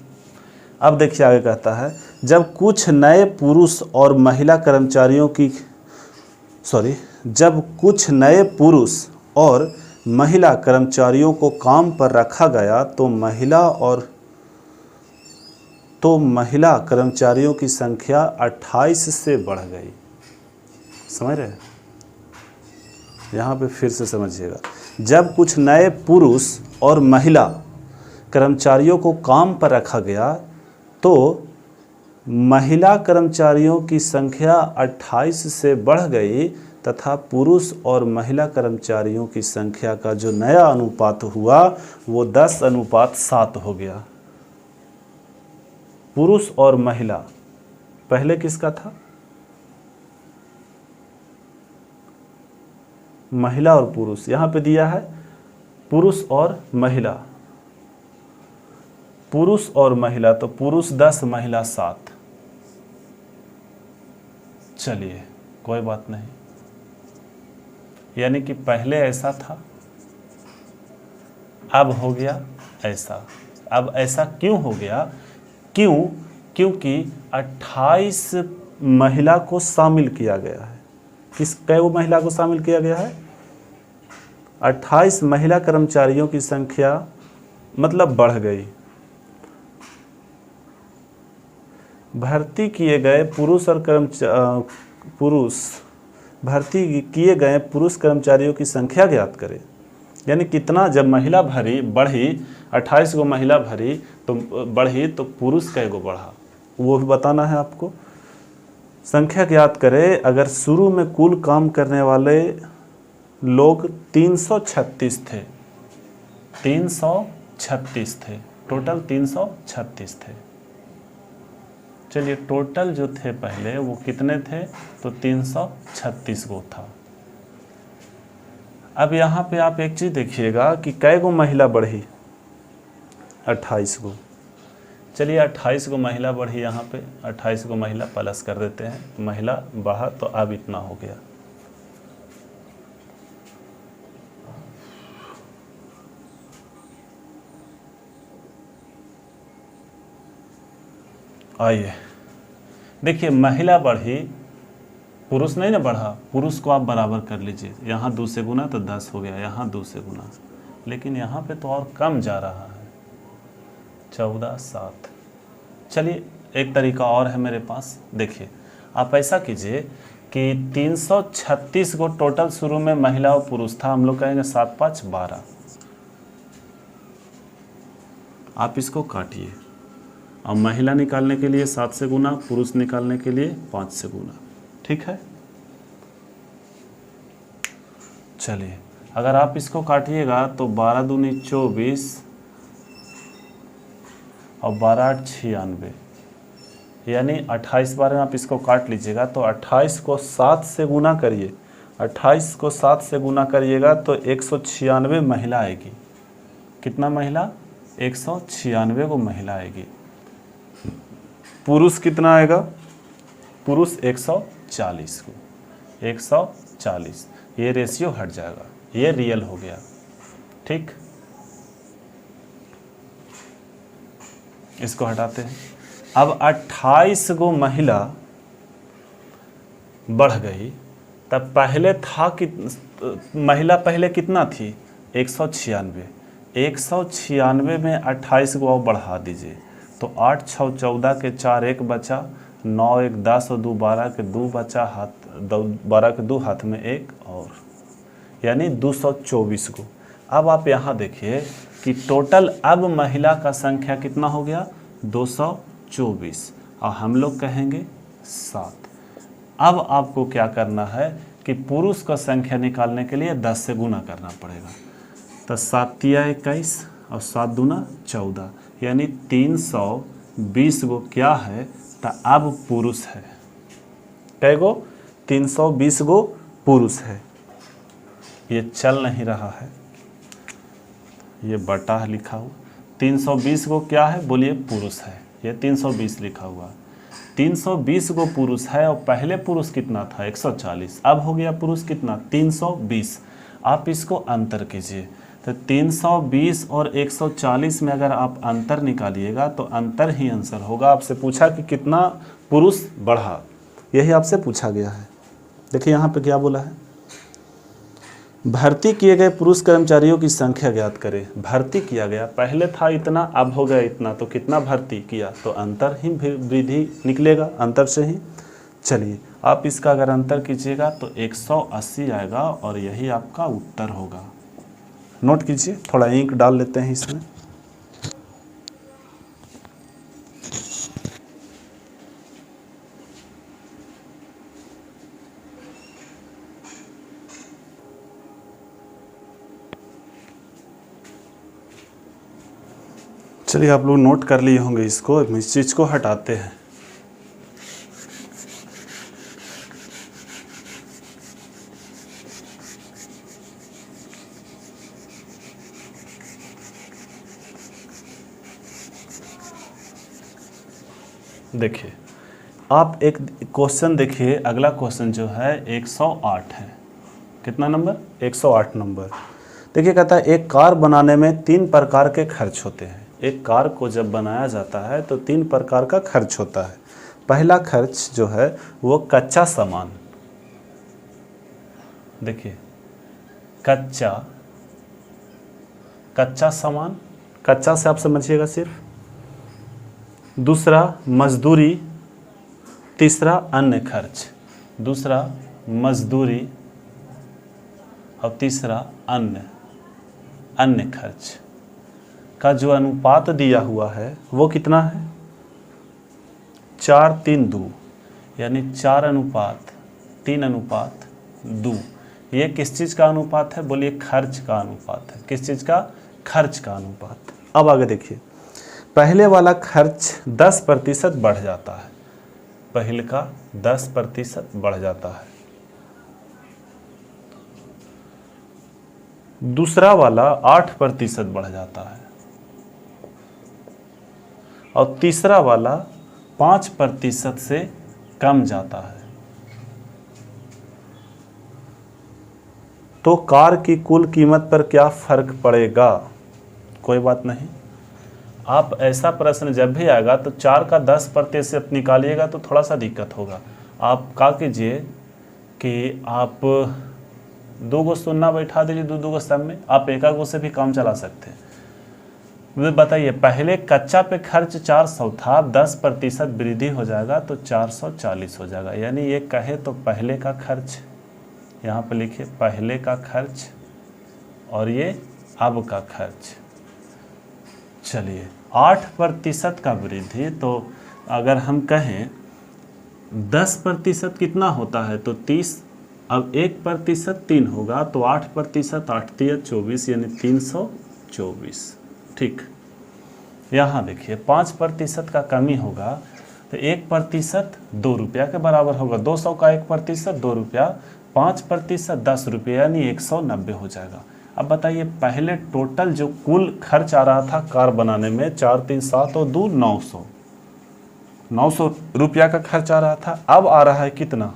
अब देखिए आगे कहता है, जब कुछ नए पुरुष और महिला कर्मचारियों की जब कुछ नए पुरुष और महिला कर्मचारियों को काम पर रखा गया तो महिला कर्मचारियों की संख्या 28 से बढ़ गई। समझ रहे हैं? यहाँ पे फिर से समझिएगा। जब कुछ नए पुरुष और महिला कर्मचारियों को काम पर रखा गया तो महिला कर्मचारियों की संख्या 28 से बढ़ गई तथा पुरुष और महिला कर्मचारियों की संख्या का जो नया अनुपात हुआ वो 10:7 हो गया। पुरुष और महिला पहले किसका था? महिला और पुरुष। यहाँ पे दिया है पुरुष और महिला, पुरुष और महिला, तो पुरुष 10 महिला 7। चलिए कोई बात नहीं, यानी कि पहले ऐसा था, अब हो गया ऐसा। अब ऐसा क्यों हो गया? क्योंकि 28 महिला को शामिल किया गया है। कै वो महिला को शामिल किया गया है? 28 महिला कर्मचारियों की संख्या मतलब बढ़ गई। भर्ती किए गए पुरुष कर्मचारियों की संख्या ज्ञात करें। यानी कितना, जब महिला बढ़ी 28 गो महिला बढ़ी तो पुरुष कै गो बढ़ा, वो भी बताना है आपको। संख्या ज्ञात करें। अगर शुरू में कुल काम करने वाले लोग 336 थे, 336 थे, टोटल 336 थे। चलिए टोटल जो थे पहले वो कितने थे, तो 336 गो था। अब यहाँ पे आप एक चीज़ देखिएगा कि कै गो महिला बढ़ी, 28 गो। चलिए 28 गो महिला बढ़ी, यहाँ पे 28 गो महिला प्लस कर देते हैं, महिला बढ़ा तो अब इतना हो गया। आइए देखिए, महिला बढ़ी, पुरुष नहीं ना बढ़ा। पुरुष को आप बराबर कर लीजिए, यहाँ 2 से गुना तो 10 हो गया, यहाँ 2 से गुना, लेकिन यहाँ पे तो और कम जा रहा है, 14 7। चलिए एक तरीका और है मेरे पास। देखिए आप ऐसा कीजिए कि 336 को टोटल शुरू में महिला और पुरुष था, हम लोग कहेंगे 7 5 12। आप इसको काटिए और महिला निकालने के लिए 7 से गुना, पुरुष निकालने के लिए 5 से गुना। ठीक है। चलिए अगर आप इसको काटिएगा तो 12 दूनी 24 और 12 8 96, यानी 28 बार में आप इसको काट लीजिएगा तो 28 को 7 से गुना करिए, 28 को 7 से गुना करिएगा तो 196 महिला आएगी। कितना महिला? 196 को महिला आएगी। पुरुष कितना आएगा? पुरुष 140 को, 140। ये रेशियो हट जाएगा, ये रियल हो गया। ठीक, इसको हटाते हैं। अब 28 गो महिला बढ़ गई, तब पहले था कि महिला पहले कितना थी? 196। 196 में 28 को और बढ़ा दीजिए तो 8 6 14 के 4 1 बचा, 9 1 10 और 2 12 के 2 बचा, हाथ 12 के 2 हाथ में 1 और, यानी 224 को। अब आप यहाँ देखिए कि टोटल अब महिला का संख्या कितना हो गया? 224 और हम लोग कहेंगे 7। अब आपको क्या करना है कि पुरुष का संख्या निकालने के लिए 10 से गुना करना पड़ेगा। तो 7 तिया 21 और 7 दूना 14, यानी 320 गो क्या है? तो अब पुरुष है। कै गो? 320 गो पुरुष है। ये चल नहीं रहा है, ये बटा है लिखा हुआ। 320 को क्या है बोलिए पुरुष है, ये 320 लिखा हुआ। 320 को पुरुष है और पहले पुरुष कितना था 140, अब हो गया पुरुष कितना 320। आप इसको अंतर कीजिए, तो 320 और 140 में अगर आप अंतर निकालिएगा तो अंतर ही आंसर होगा। आपसे पूछा कि कितना पुरुष बढ़ा, यही आपसे पूछा गया है। देखिए यहाँ पे क्या बोला है, भर्ती किए गए पुरुष कर्मचारियों की संख्या ज्ञात करें। भर्ती किया गया, पहले था इतना अब हो गया इतना, तो कितना भर्ती किया, तो अंतर ही वृद्धि निकलेगा, अंतर से ही। चलिए आप इसका अगर अंतर कीजिएगा तो 180 आएगा और यही आपका उत्तर होगा। नोट कीजिए, थोड़ा इंक डाल लेते हैं इसमें। चलिए आप लोग नोट कर लिए होंगे इसको, इस चीज़ को हटाते हैं। देखिए आप एक क्वेश्चन देखिए, अगला क्वेश्चन जो है 108 है। कितना नंबर 108 नंबर। देखिए कहता है एक कार बनाने में 3 प्रकार के खर्च होते हैं। एक कार को जब बनाया जाता है तो 3 प्रकार का खर्च होता है। पहला खर्च जो है वो कच्चा सामान, देखिए कच्चा सामान, कच्चा से आप समझिएगा सिर्फ। दूसरा मजदूरी, तीसरा अन्य खर्च। दूसरा मजदूरी और तीसरा अन्य खर्च का जो अनुपात दिया हुआ है वो कितना है 4:3:2, यानी 4:3:2। ये किस चीज़ का अनुपात है बोलिए, खर्च का अनुपात है। किस चीज़ का, खर्च का अनुपात। अब आगे देखिए, पहले वाला खर्च 10% बढ़ जाता है, पहले का 10% बढ़ जाता है। दूसरा वाला 8% बढ़ जाता है और तीसरा वाला 5% से कम जाता है। तो कार की कुल कीमत पर क्या फर्क पड़ेगा? कोई बात नहीं, आप ऐसा प्रश्न जब भी आएगा तो 4 का 10% निकालिएगा तो थोड़ा सा दिक्कत होगा। आप क्या कीजिए कि आप 2 गो शून्य बैठा दीजिए, 2 गो सब में, आप एक गो से भी काम चला सकते हैं। मुझे बताइए, पहले कच्चा पे खर्च 400 था, 10% वृद्धि हो जाएगा तो 440 हो जाएगा। यानी ये कहे तो पहले का खर्च, यहाँ पे लिखिए पहले का खर्च और ये अब का खर्च। चलिए 8% का वृद्धि, तो अगर हम कहें 10% कितना होता है तो 30, अब 1% 3 होगा तो 8%, 8×3 = 24, यानी 324। ठीक, यहाँ देखिए 5% का कमी होगा तो 1% 2 रुपया के बराबर होगा। 200 का 1% 2 रुपया, 5% 10 रुपये, यानी 190 हो जाएगा। अब बताइए, पहले टोटल जो कुल खर्च आ रहा था कार बनाने में 4, 3, 7 और 2 900 रुपया का खर्च आ रहा था। अब आ रहा है कितना,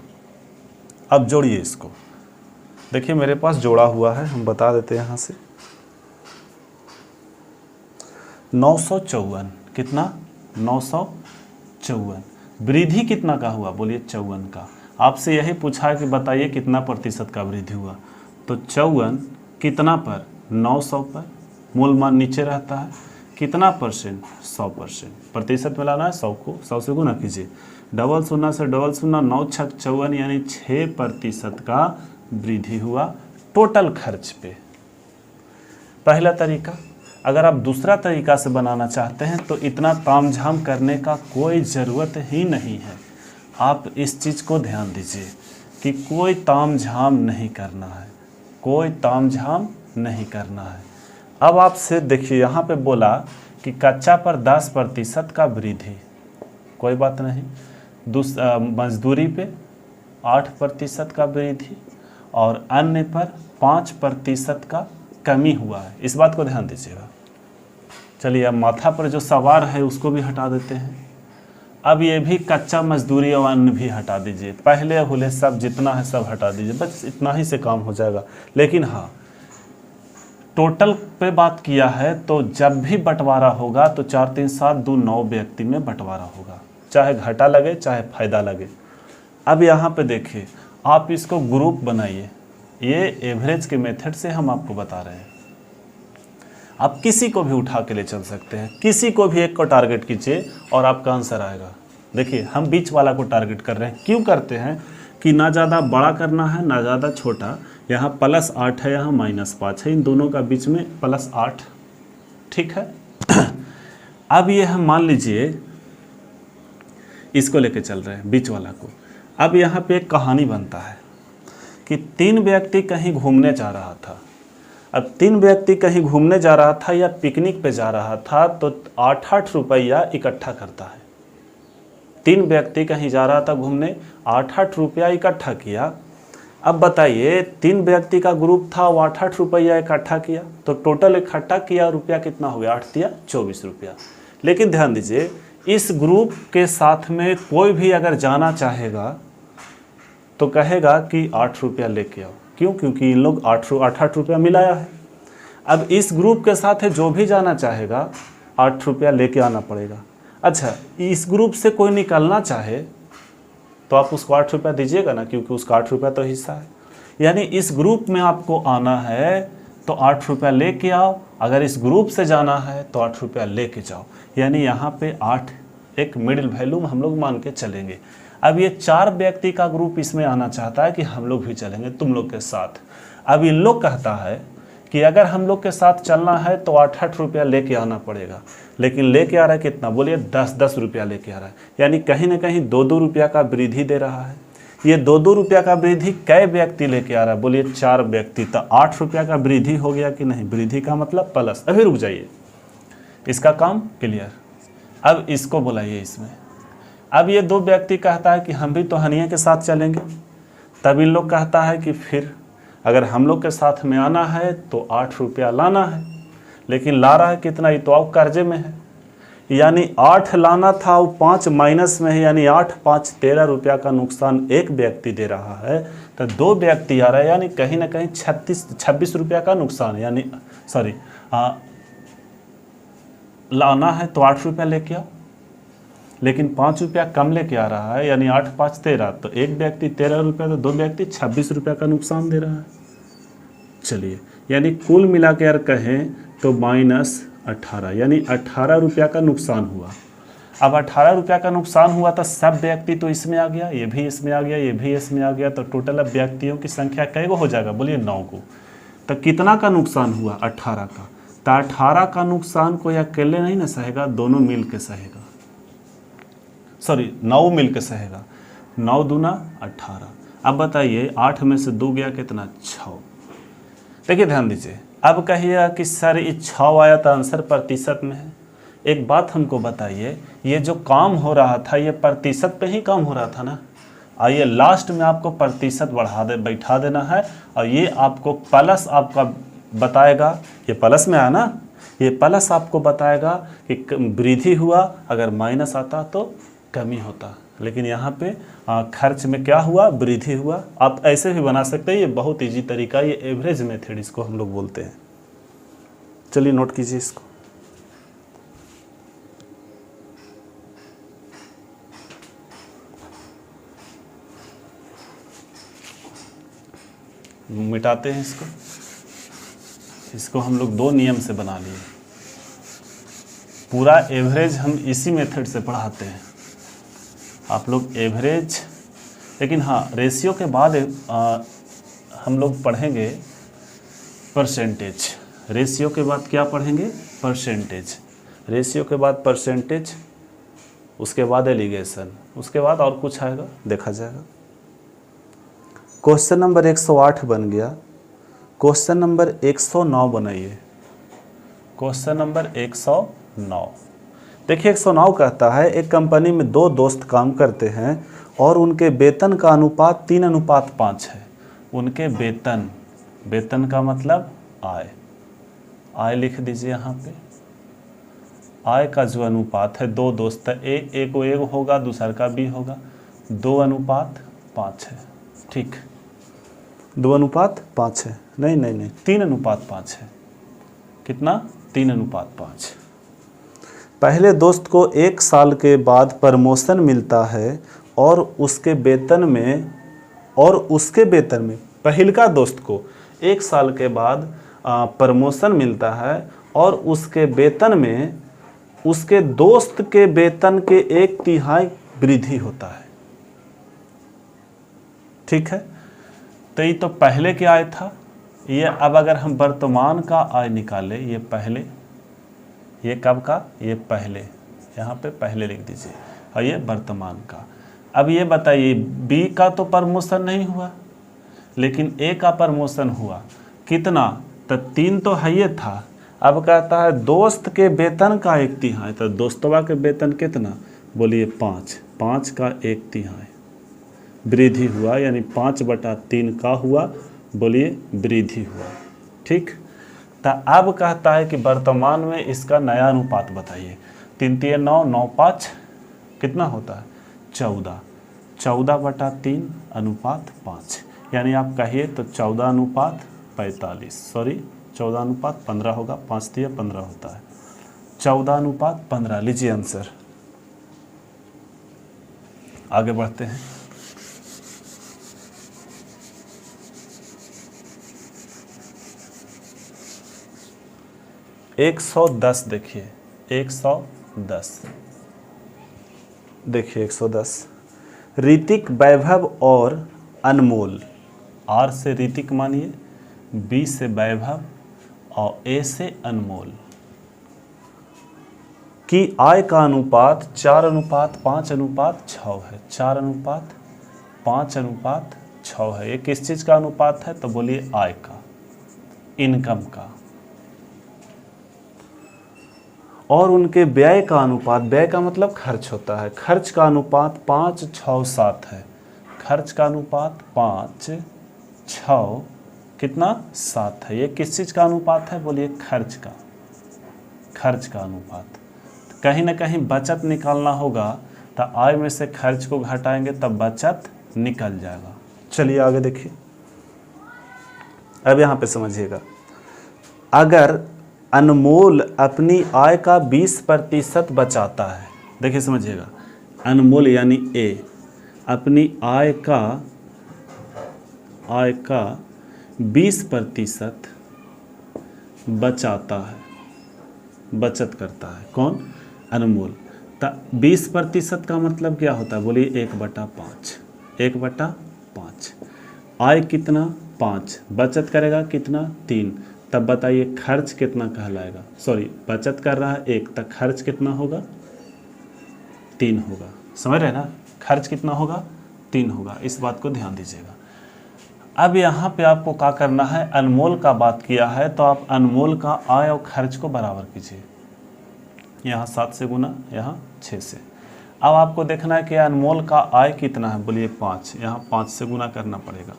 अब जोड़िए इसको। देखिए मेरे पास जोड़ा हुआ है, हम बता देते हैं यहाँ से। 954, कितना 954। वृद्धि कितना का हुआ बोलिए 54 का। आपसे यही पूछा है कि बताइए कितना प्रतिशत का वृद्धि हुआ, तो 54 कितना पर 900 पर, मूल मान नीचे रहता है, कितना परसेंट 100%। प्रतिशत में लाना है 100 को, 100 से गुना कीजिए, डबल शून्य से डबल शून्य, 9 छक 54, यानी 6% का वृद्धि हुआ टोटल खर्च पे। पहला तरीका। अगर आप दूसरा तरीका से बनाना चाहते हैं तो इतना तामझाम करने का कोई ज़रूरत ही नहीं है। आप इस चीज़ को ध्यान दीजिए कि कोई तामझाम नहीं करना है, कोई तामझाम नहीं करना है। अब आपसे देखिए यहाँ पे बोला कि कच्चा पर 10% का वृद्धि, कोई बात नहीं। मजदूरी पे 8% का वृद्धि और अन्य पर 5% का कमी हुआ है। इस बात को ध्यान दीजिएगा। चलिए अब माथा पर जो सवार है उसको भी हटा देते हैं। अब ये भी कच्चा मजदूरी और अन्न भी हटा दीजिए, पहले हुले सब जितना है सब हटा दीजिए, बस इतना ही से काम हो जाएगा। लेकिन हाँ, टोटल पे बात किया है तो जब भी बंटवारा होगा तो 4 3 7 2 9 व्यक्ति में बंटवारा होगा, चाहे घाटा लगे चाहे फायदा लगे। अब यहाँ पे देखिए, आप इसको ग्रुप बनाइए, ये एवरेज के मेथड से हम आपको बता रहे हैं। आप किसी को भी उठा के ले चल सकते हैं, किसी को भी एक को टारगेट कीजिए और आपका आंसर आएगा। देखिए हम बीच वाला को टारगेट कर रहे हैं, क्यों करते हैं कि ना ज़्यादा बड़ा करना है ना ज़्यादा छोटा। यहाँ +8 है, यहाँ -5 है, इन दोनों का बीच में +8, ठीक है। अब ये हम मान लीजिए इसको लेके चल रहे हैं बीच वाला को। अब यहाँ पे एक कहानी बनता है कि 3 व्यक्ति कहीं घूमने जा रहा था। अब 3 व्यक्ति कहीं घूमने जा रहा था या पिकनिक पे जा रहा था तो 8-8 रुपया इकट्ठा करता है। 3 व्यक्ति कहीं जा रहा था घूमने, 8-8 रुपया इकट्ठा किया। अब बताइए 3 व्यक्ति का ग्रुप था, वो 8-8 रुपया इकट्ठा किया, तो टोटल इकट्ठा किया रुपया कितना हो गया, 8 दिया 24 रुपया। लेकिन ध्यान दीजिए, इस ग्रुप के साथ में कोई भी अगर जाना चाहेगा तो कहेगा कि 8 रुपया लेके आओ। क्यों? क्योंकि इन लोग 8-8 रुपया मिलाया है। अब इस ग्रुप के साथ है जो भी जाना चाहेगा 8 रुपया लेके आना पड़ेगा। अच्छा, इस ग्रुप से कोई निकलना चाहे तो आप उसको 8 रुपया दीजिएगा ना, क्योंकि उसका 8 रुपया तो हिस्सा है। यानी इस ग्रुप में आपको आना है तो 8 रुपया लेके आओ, अगर इस ग्रुप से जाना है तो 8 रुपया लेके जाओ। यानी यहाँ पे 8 एक मिडिल वैल्यू हम लोग मान के चलेंगे। अब ये 4 व्यक्ति का ग्रुप इसमें आना चाहता है कि हम लोग भी चलेंगे तुम लोग के साथ। अब इन लोग कहता है कि अगर हम लोग के साथ चलना है तो 8-8 रुपया लेके आना पड़ेगा, लेकिन लेके आ रहा है कितना, बोलिए 10-10 रुपया लेके आ रहा है। यानी कहीं ना कहीं 2-2 रुपया का वृद्धि दे रहा है। ये 2-2 रुपया का वृद्धि कै व्यक्ति लेके आ रहा है, बोलिए 4 व्यक्ति, तो 8 रुपया का वृद्धि हो गया कि नहीं। वृद्धि का मतलब प्लस। अभी रुक जाइए, इसका काम क्लियर। अब इसको बुलाइए इसमें। अब ये 2 व्यक्ति कहता है कि हम भी तो हनिया के साथ चलेंगे। तब इन लोग कहता है कि फिर अगर हम लोग के साथ में आना है तो 8 रुपया लाना है, लेकिन ला रहा है कितना, ये तो आप कर्जे में है। यानी 8 लाना था, वो 5 माइनस में है, यानी 8-5 13 रुपया का नुकसान एक व्यक्ति दे रहा है। तो 2 व्यक्ति आ रहा है, यानी कहीं ना कहीं 26 रुपया का नुकसान, यानी सॉरी लाना है तो 8 रुपया लेके आओ, लेकिन 5 रुपया कम लेके आ रहा है, यानी 8-5 13, तो एक व्यक्ति 13 रुपया, तो 2 व्यक्ति 26 रुपया का नुकसान दे रहा है। चलिए, यानी कुल मिला के यार कहें तो -18, यानी 18 रुपया का नुकसान हुआ। अब 18 रुपया का नुकसान हुआ तो सब व्यक्ति तो इसमें आ गया, ये भी इसमें आ गया, ये भी इसमें आ गया, तो टोटल अब व्यक्तियों की संख्या कै गो हो जाएगा, बोलिए 9 को। तो कितना का नुकसान हुआ, 18 का। तो 18 का नुकसान कोई अकेले नहीं ना सहेगा, दोनों मिल के सहेगा, सॉरी 9 मिल के सहेगा। 9 दूना 18। अब बताइए 8 में से 2 गया कितना, 6। देखिए ध्यान दीजिए, अब कहिएगा कि सर ये 6 आया था, आंसर प्रतिशत में है। एक बात हमको बताइए, ये जो काम हो रहा था ये प्रतिशत पे ही काम हो रहा था ना। आइए लास्ट में आपको प्रतिशत बैठा देना है, और ये आपको प्लस आपका बताएगा, ये प्लस में आया ना, ये प्लस आपको बताएगा कि वृद्धि हुआ, अगर माइनस आता तो कमी होता। लेकिन यहाँ पे खर्च में क्या हुआ, वृद्धि हुआ। आप ऐसे भी बना सकते हैं, ये बहुत इजी तरीका, ये एवरेज मेथड इसको हम लोग बोलते हैं। चलिए नोट कीजिए इसको। मिटाते हैं इसको हम लोग 2 नियम से बना लिए। पूरा एवरेज हम इसी मेथड से पढ़ाते हैं, आप लोग एवरेज। लेकिन हाँ, रेशियो के बाद हम लोग पढ़ेंगे परसेंटेज। रेशियो के बाद क्या पढ़ेंगे, परसेंटेज। रेशियो के बाद परसेंटेज, उसके बाद एलिगेशन, उसके बाद और कुछ आएगा, देखा जाएगा। क्वेश्चन नंबर 108 बन गया। क्वेश्चन नंबर 109 बनाइए। Question number 109। देखिए 109 कहता है, एक कंपनी में 2 दोस्त काम करते हैं और उनके वेतन का अनुपात 3:5 है। उनके वेतन, वेतन का मतलब आय, आय लिख दीजिए यहाँ पे। आय का जो अनुपात है, दो दोस्त है, एक को एक होगा, दूसरा का भी होगा, 2:5 है। ठीक, 2:5 है, नहीं 3:5 है। कितना? 3:5। पहले दोस्त को 1 साल के बाद प्रमोशन मिलता है और उसके वेतन में पहिल का दोस्त को 1 साल के बाद प्रमोशन मिलता है और उसके वेतन में उसके दोस्त के वेतन के 1/3 वृद्धि होता है। ठीक है, तो ये तो पहले क्या आय था ये। अब अगर हम वर्तमान का आय निकालें, ये पहले, ये कब का, ये पहले, यहाँ पे पहले लिख दीजिए, और ये वर्तमान का। अब ये बताइए, बी का तो प्रमोशन नहीं हुआ, लेकिन ए का प्रमोशन हुआ। कितना? तो 3 तो है ये था। अब कहता है दोस्त के वेतन का 1/3, तो दोस्तवा के वेतन कितना? बोलिए 5 का 1/3 वृद्धि हुआ, यानी 5/3 का हुआ, बोलिए वृद्धि हुआ। ठीक, तो अब कहता है कि वर्तमान में इसका नया अनुपात बताइए। 3×3 9, 9×5 कितना होता है? 14, 14/3:5, यानी आप कहिए तो 14:45, सॉरी 14:15 होगा, 5×3 15 होता है, 14:15। लीजिए आंसर। आगे बढ़ते हैं। एक 110 देखिए, 110 देखिए, 110। ऋतिक, वैभव और अनमोल, आर से ऋतिक मानिए, बी से वैभव और ए से अनमोल की आय का अनुपात 4:5:6 है। 4:5:6 है। ये किस चीज़ का अनुपात है? तो बोलिए आय का, इनकम का। और उनके व्यय का अनुपात, व्यय का मतलब खर्च होता है, खर्च का अनुपात 5:6:7 है। खर्च का अनुपात 5:6 कितना? 7 है। ये किस चीज़ का अनुपात है? बोलिए खर्च का, खर्च का अनुपात। कहीं ना कहीं बचत निकालना होगा, तो आय में से खर्च को घटाएंगे तब बचत निकल जाएगा। चलिए आगे देखिए। अब यहाँ पे समझिएगा, अगर अनमोल अपनी आय का 20% बचाता है, देखिए समझिएगा, अनमोल यानी ए अपनी आय का 20% बचाता है, बचत करता है। कौन? अनमोल। तो 20% का मतलब क्या होता है? बोलिए 1/5। 1/5। आय कितना? 5। बचत करेगा कितना? 3। तब बताइए खर्च कितना कहलाएगा? सॉरी, बचत कर रहा है 1, तब खर्च कितना होगा? 3 होगा। समझ रहे ना? खर्च कितना होगा? 3 होगा। इस बात को ध्यान दीजिएगा। अब यहाँ पे आपको क्या करना है? अनमोल का बात किया है तो आप अनमोल का आय और खर्च को बराबर कीजिए। यहाँ 7 से गुना, यहाँ 6 से। अब आपको देखना है कि अनमोल का आय कितना है? बोलिए 5। यहाँ 5 से गुना करना पड़ेगा।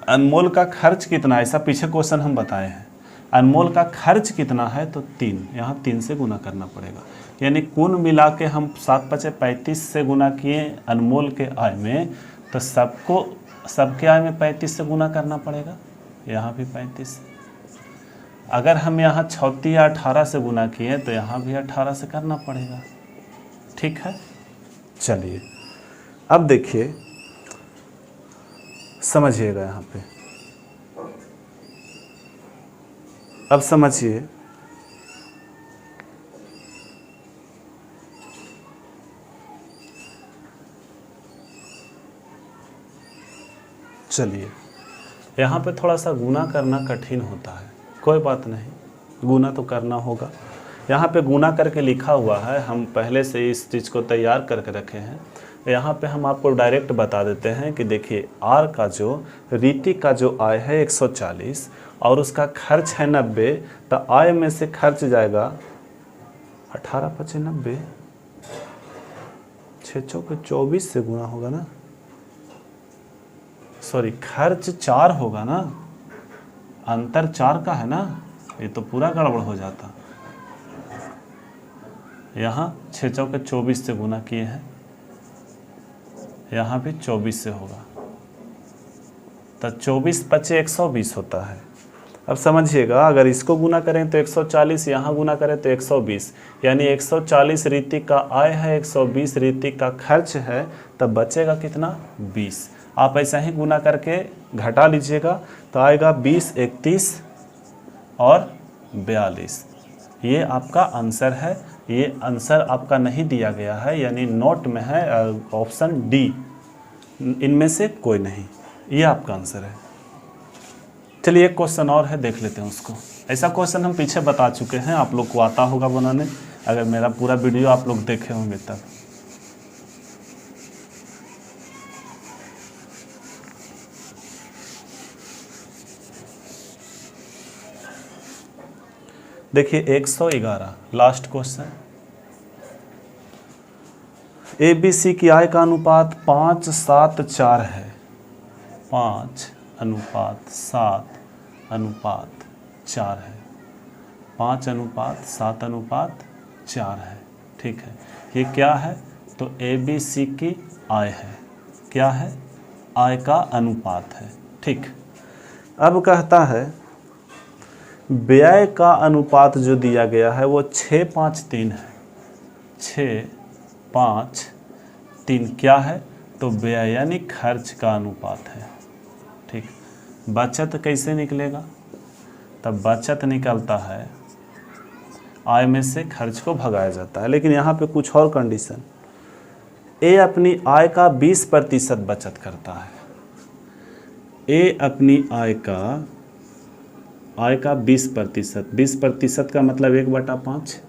अनमोल का खर्च कितना है? ऐसा पीछे क्वेश्चन हम बताए हैं। अनमोल का खर्च कितना है? तो 3। यहाँ 3 से गुना करना पड़ेगा। यानी कुल मिला के हम 7×5 = 35 से गुना किए अनमोल के आय में, तो सबके आय में 35 से गुना करना पड़ेगा। यहाँ भी 35। अगर हम यहाँ 36 या 18 से गुना किए तो यहाँ भी 18 से करना पड़ेगा। ठीक है, चलिए अब देखिए, समझिएगा यहाँ पे। अब समझिए, चलिए यहाँ पे थोड़ा सा गुना करना कठिन होता है, कोई बात नहीं, गुना तो करना होगा। यहाँ पे गुना करके लिखा हुआ है, हम पहले से इस चीज़ को तैयार करके रखे हैं। यहाँ पे हम आपको डायरेक्ट बता देते हैं कि देखिए आर का जो ऋतिक का जो आय है 140 और उसका खर्च है 90, तो आय में से खर्च जाएगा 18×5 = 90, 6×4 = 24 से गुना होगा ना। सॉरी खर्च 4 होगा ना, अंतर 4 का है ना, ये तो पूरा गड़बड़ हो जाता। यहाँ 6 चौके 24 से गुना किए हैं, यहाँ भी 24 से होगा, तो 24 पचे 120 होता है। अब समझिएगा, अगर इसको गुना करें तो 140, यहाँ गुना करें तो 120, यानी 140 ऋतिक का आय है, 120 ऋतिक का खर्च है, तब बचेगा कितना 20। आप ऐसा ही गुना करके घटा लीजिएगा तो आएगा 20, 31 और 42। ये आपका आंसर है। ये आंसर आपका नहीं दिया गया है, यानी नोट में है ऑप्शन डी, इनमें से कोई नहीं, ये आपका आंसर है। चलिए एक क्वेश्चन और है, देख लेते हैं उसको। ऐसा क्वेश्चन हम पीछे बता चुके हैं, आप लोग को आता होगा बनाने, अगर मेरा पूरा वीडियो आप लोग देखे होंगे तब। देखिए 111 लास्ट क्वेश्चन। ABC की आय का अनुपात 5:7:4 है। 5:7:4 है। 5:7:4 है। ठीक है, ये क्या है? तो ABC की आय है। क्या है? आय का अनुपात है। ठीक, अब कहता है व्यय का अनुपात जो दिया गया है वो 6:5:3 है। 6:5:3 क्या है? तो व्यय यानी खर्च का अनुपात है। ठीक, बचत कैसे निकलेगा? तब बचत निकलता है आय में से खर्च को भगाया जाता है, लेकिन यहाँ पे कुछ और कंडीशन। ए अपनी आय का 20% बचत करता है। ए अपनी आय का 20%। 20% का मतलब 1/5।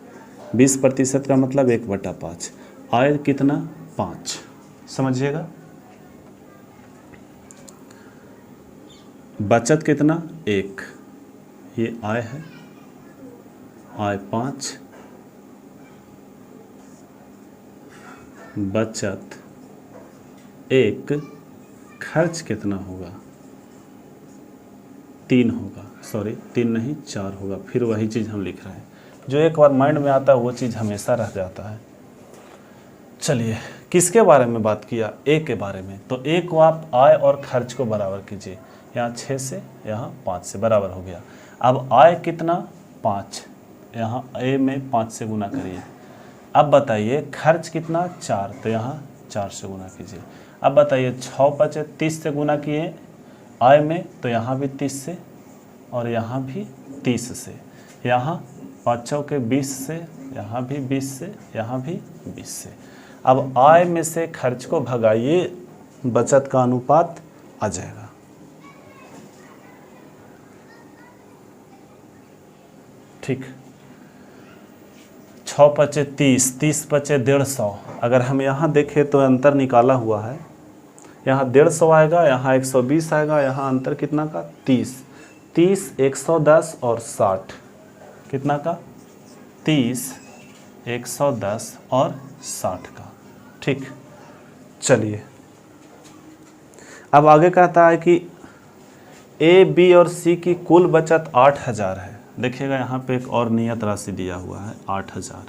20% का मतलब 1/5। आय कितना? 5। समझिएगा, बचत कितना? 1। ये आय है, आय 5, बचत 1, खर्च कितना होगा? 3 होगा। सॉरी 3 नहीं 4 होगा। फिर वही चीज़ हम लिख रहे हैं, जो एक बार माइंड में आता है वो चीज़ हमेशा रह जाता है। चलिए, किसके बारे में बात किया? ए के बारे में। तो ए को आप आय और खर्च को बराबर कीजिए। यहाँ 6 से यहाँ 5 से बराबर हो गया। अब आय कितना? 5, यहाँ ए में 5 से गुना करिए। अब बताइए खर्च कितना? 4, तो यहाँ 4 से गुना कीजिए। अब बताइए 6 × 30 से गुना किए आय में, तो यहाँ भी 30 से और यहाँ भी 30 से, यहाँ 5 चौके 20 से, यहाँ भी 20 से, यहाँ भी 20 से। अब आय में से खर्च को भगाइए, बचत का अनुपात आ जाएगा। ठीक, 6 × 30, 30 × 150। अगर हम यहाँ देखें तो अंतर निकाला हुआ है, यहाँ 150 आएगा, यहाँ 120 आएगा, यहाँ अंतर कितना का? 30। 30, 110 और 60 कितना का? 30, 110 और 60 का। ठीक, चलिए अब आगे कहता है कि ए, बी और सी की कुल बचत 8000 है। देखिएगा यहाँ पे एक और नियत राशि दिया हुआ है 8000।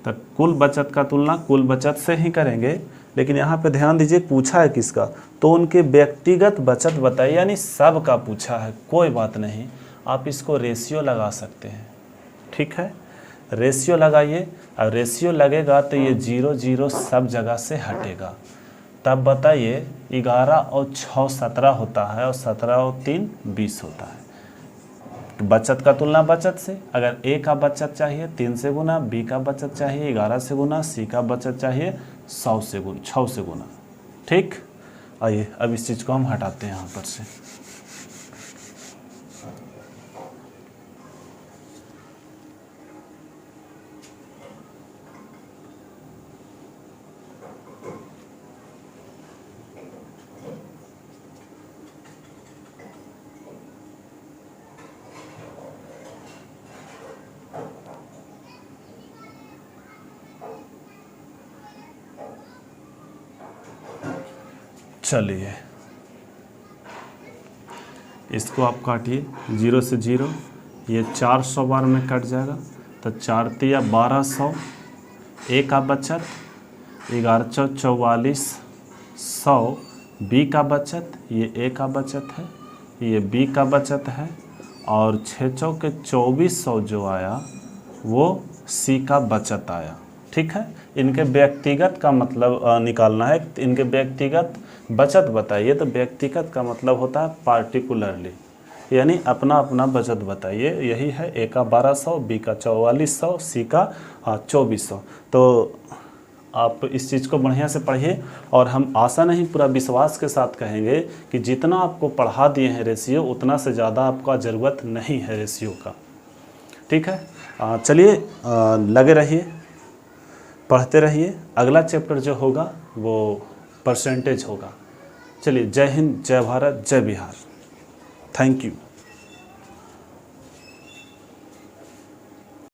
तो कुल बचत का तुलना कुल बचत से ही करेंगे, लेकिन यहाँ पे ध्यान दीजिए पूछा है किसका? तो उनके व्यक्तिगत बचत बताइए, यानी सब का पूछा है। कोई बात नहीं, आप इसको रेशियो लगा सकते हैं। ठीक है, रेशियो लगाइए। अब रेशियो लगेगा तो ये 0 0 सब जगह से हटेगा। तब बताइए 11 और 6 17 होता है, और 17 और 3 20 होता है। तो बचत का तुलना बचत से। अगर ए का बचत चाहिए 3 से गुना, बी का बचत चाहिए 11 से गुना, सी का बचत चाहिए 6 से गुना। ठीक, आइए अब इस चीज़ को हम हटाते हैं यहाँ पर से। चलिए इसको आप काटिए, 0 से 0, ये 400 बार में कट जाएगा, तो 4 तिया 1200, ए का बचत, 11 44, 100 बी का बचत, ये ए का बचत है, ये बी का बचत है, और 6 चौके 2400 जो आया वो सी का बचत आया। ठीक है, इनके व्यक्तिगत का मतलब निकालना है, इनके व्यक्तिगत बचत बताइए, तो व्यक्तिगत का मतलब होता है पार्टिकुलरली, यानी अपना अपना बचत बताइए। यही है, ए का 1200, बी का 4400, सी का 2400। तो आप इस चीज़ को बढ़िया से पढ़िए, और हम आशा नहीं पूरा विश्वास के साथ कहेंगे कि जितना आपको पढ़ा दिए हैं रेशियो, उतना से ज़्यादा आपका ज़रूरत नहीं है रेशियो का। ठीक है, चलिए लगे रहिए, पढ़ते रहिए। अगला चैप्टर जो होगा वो परसेंटेज होगा। चलिए, जय हिंद, जय भारत, जय बिहार। Thank you.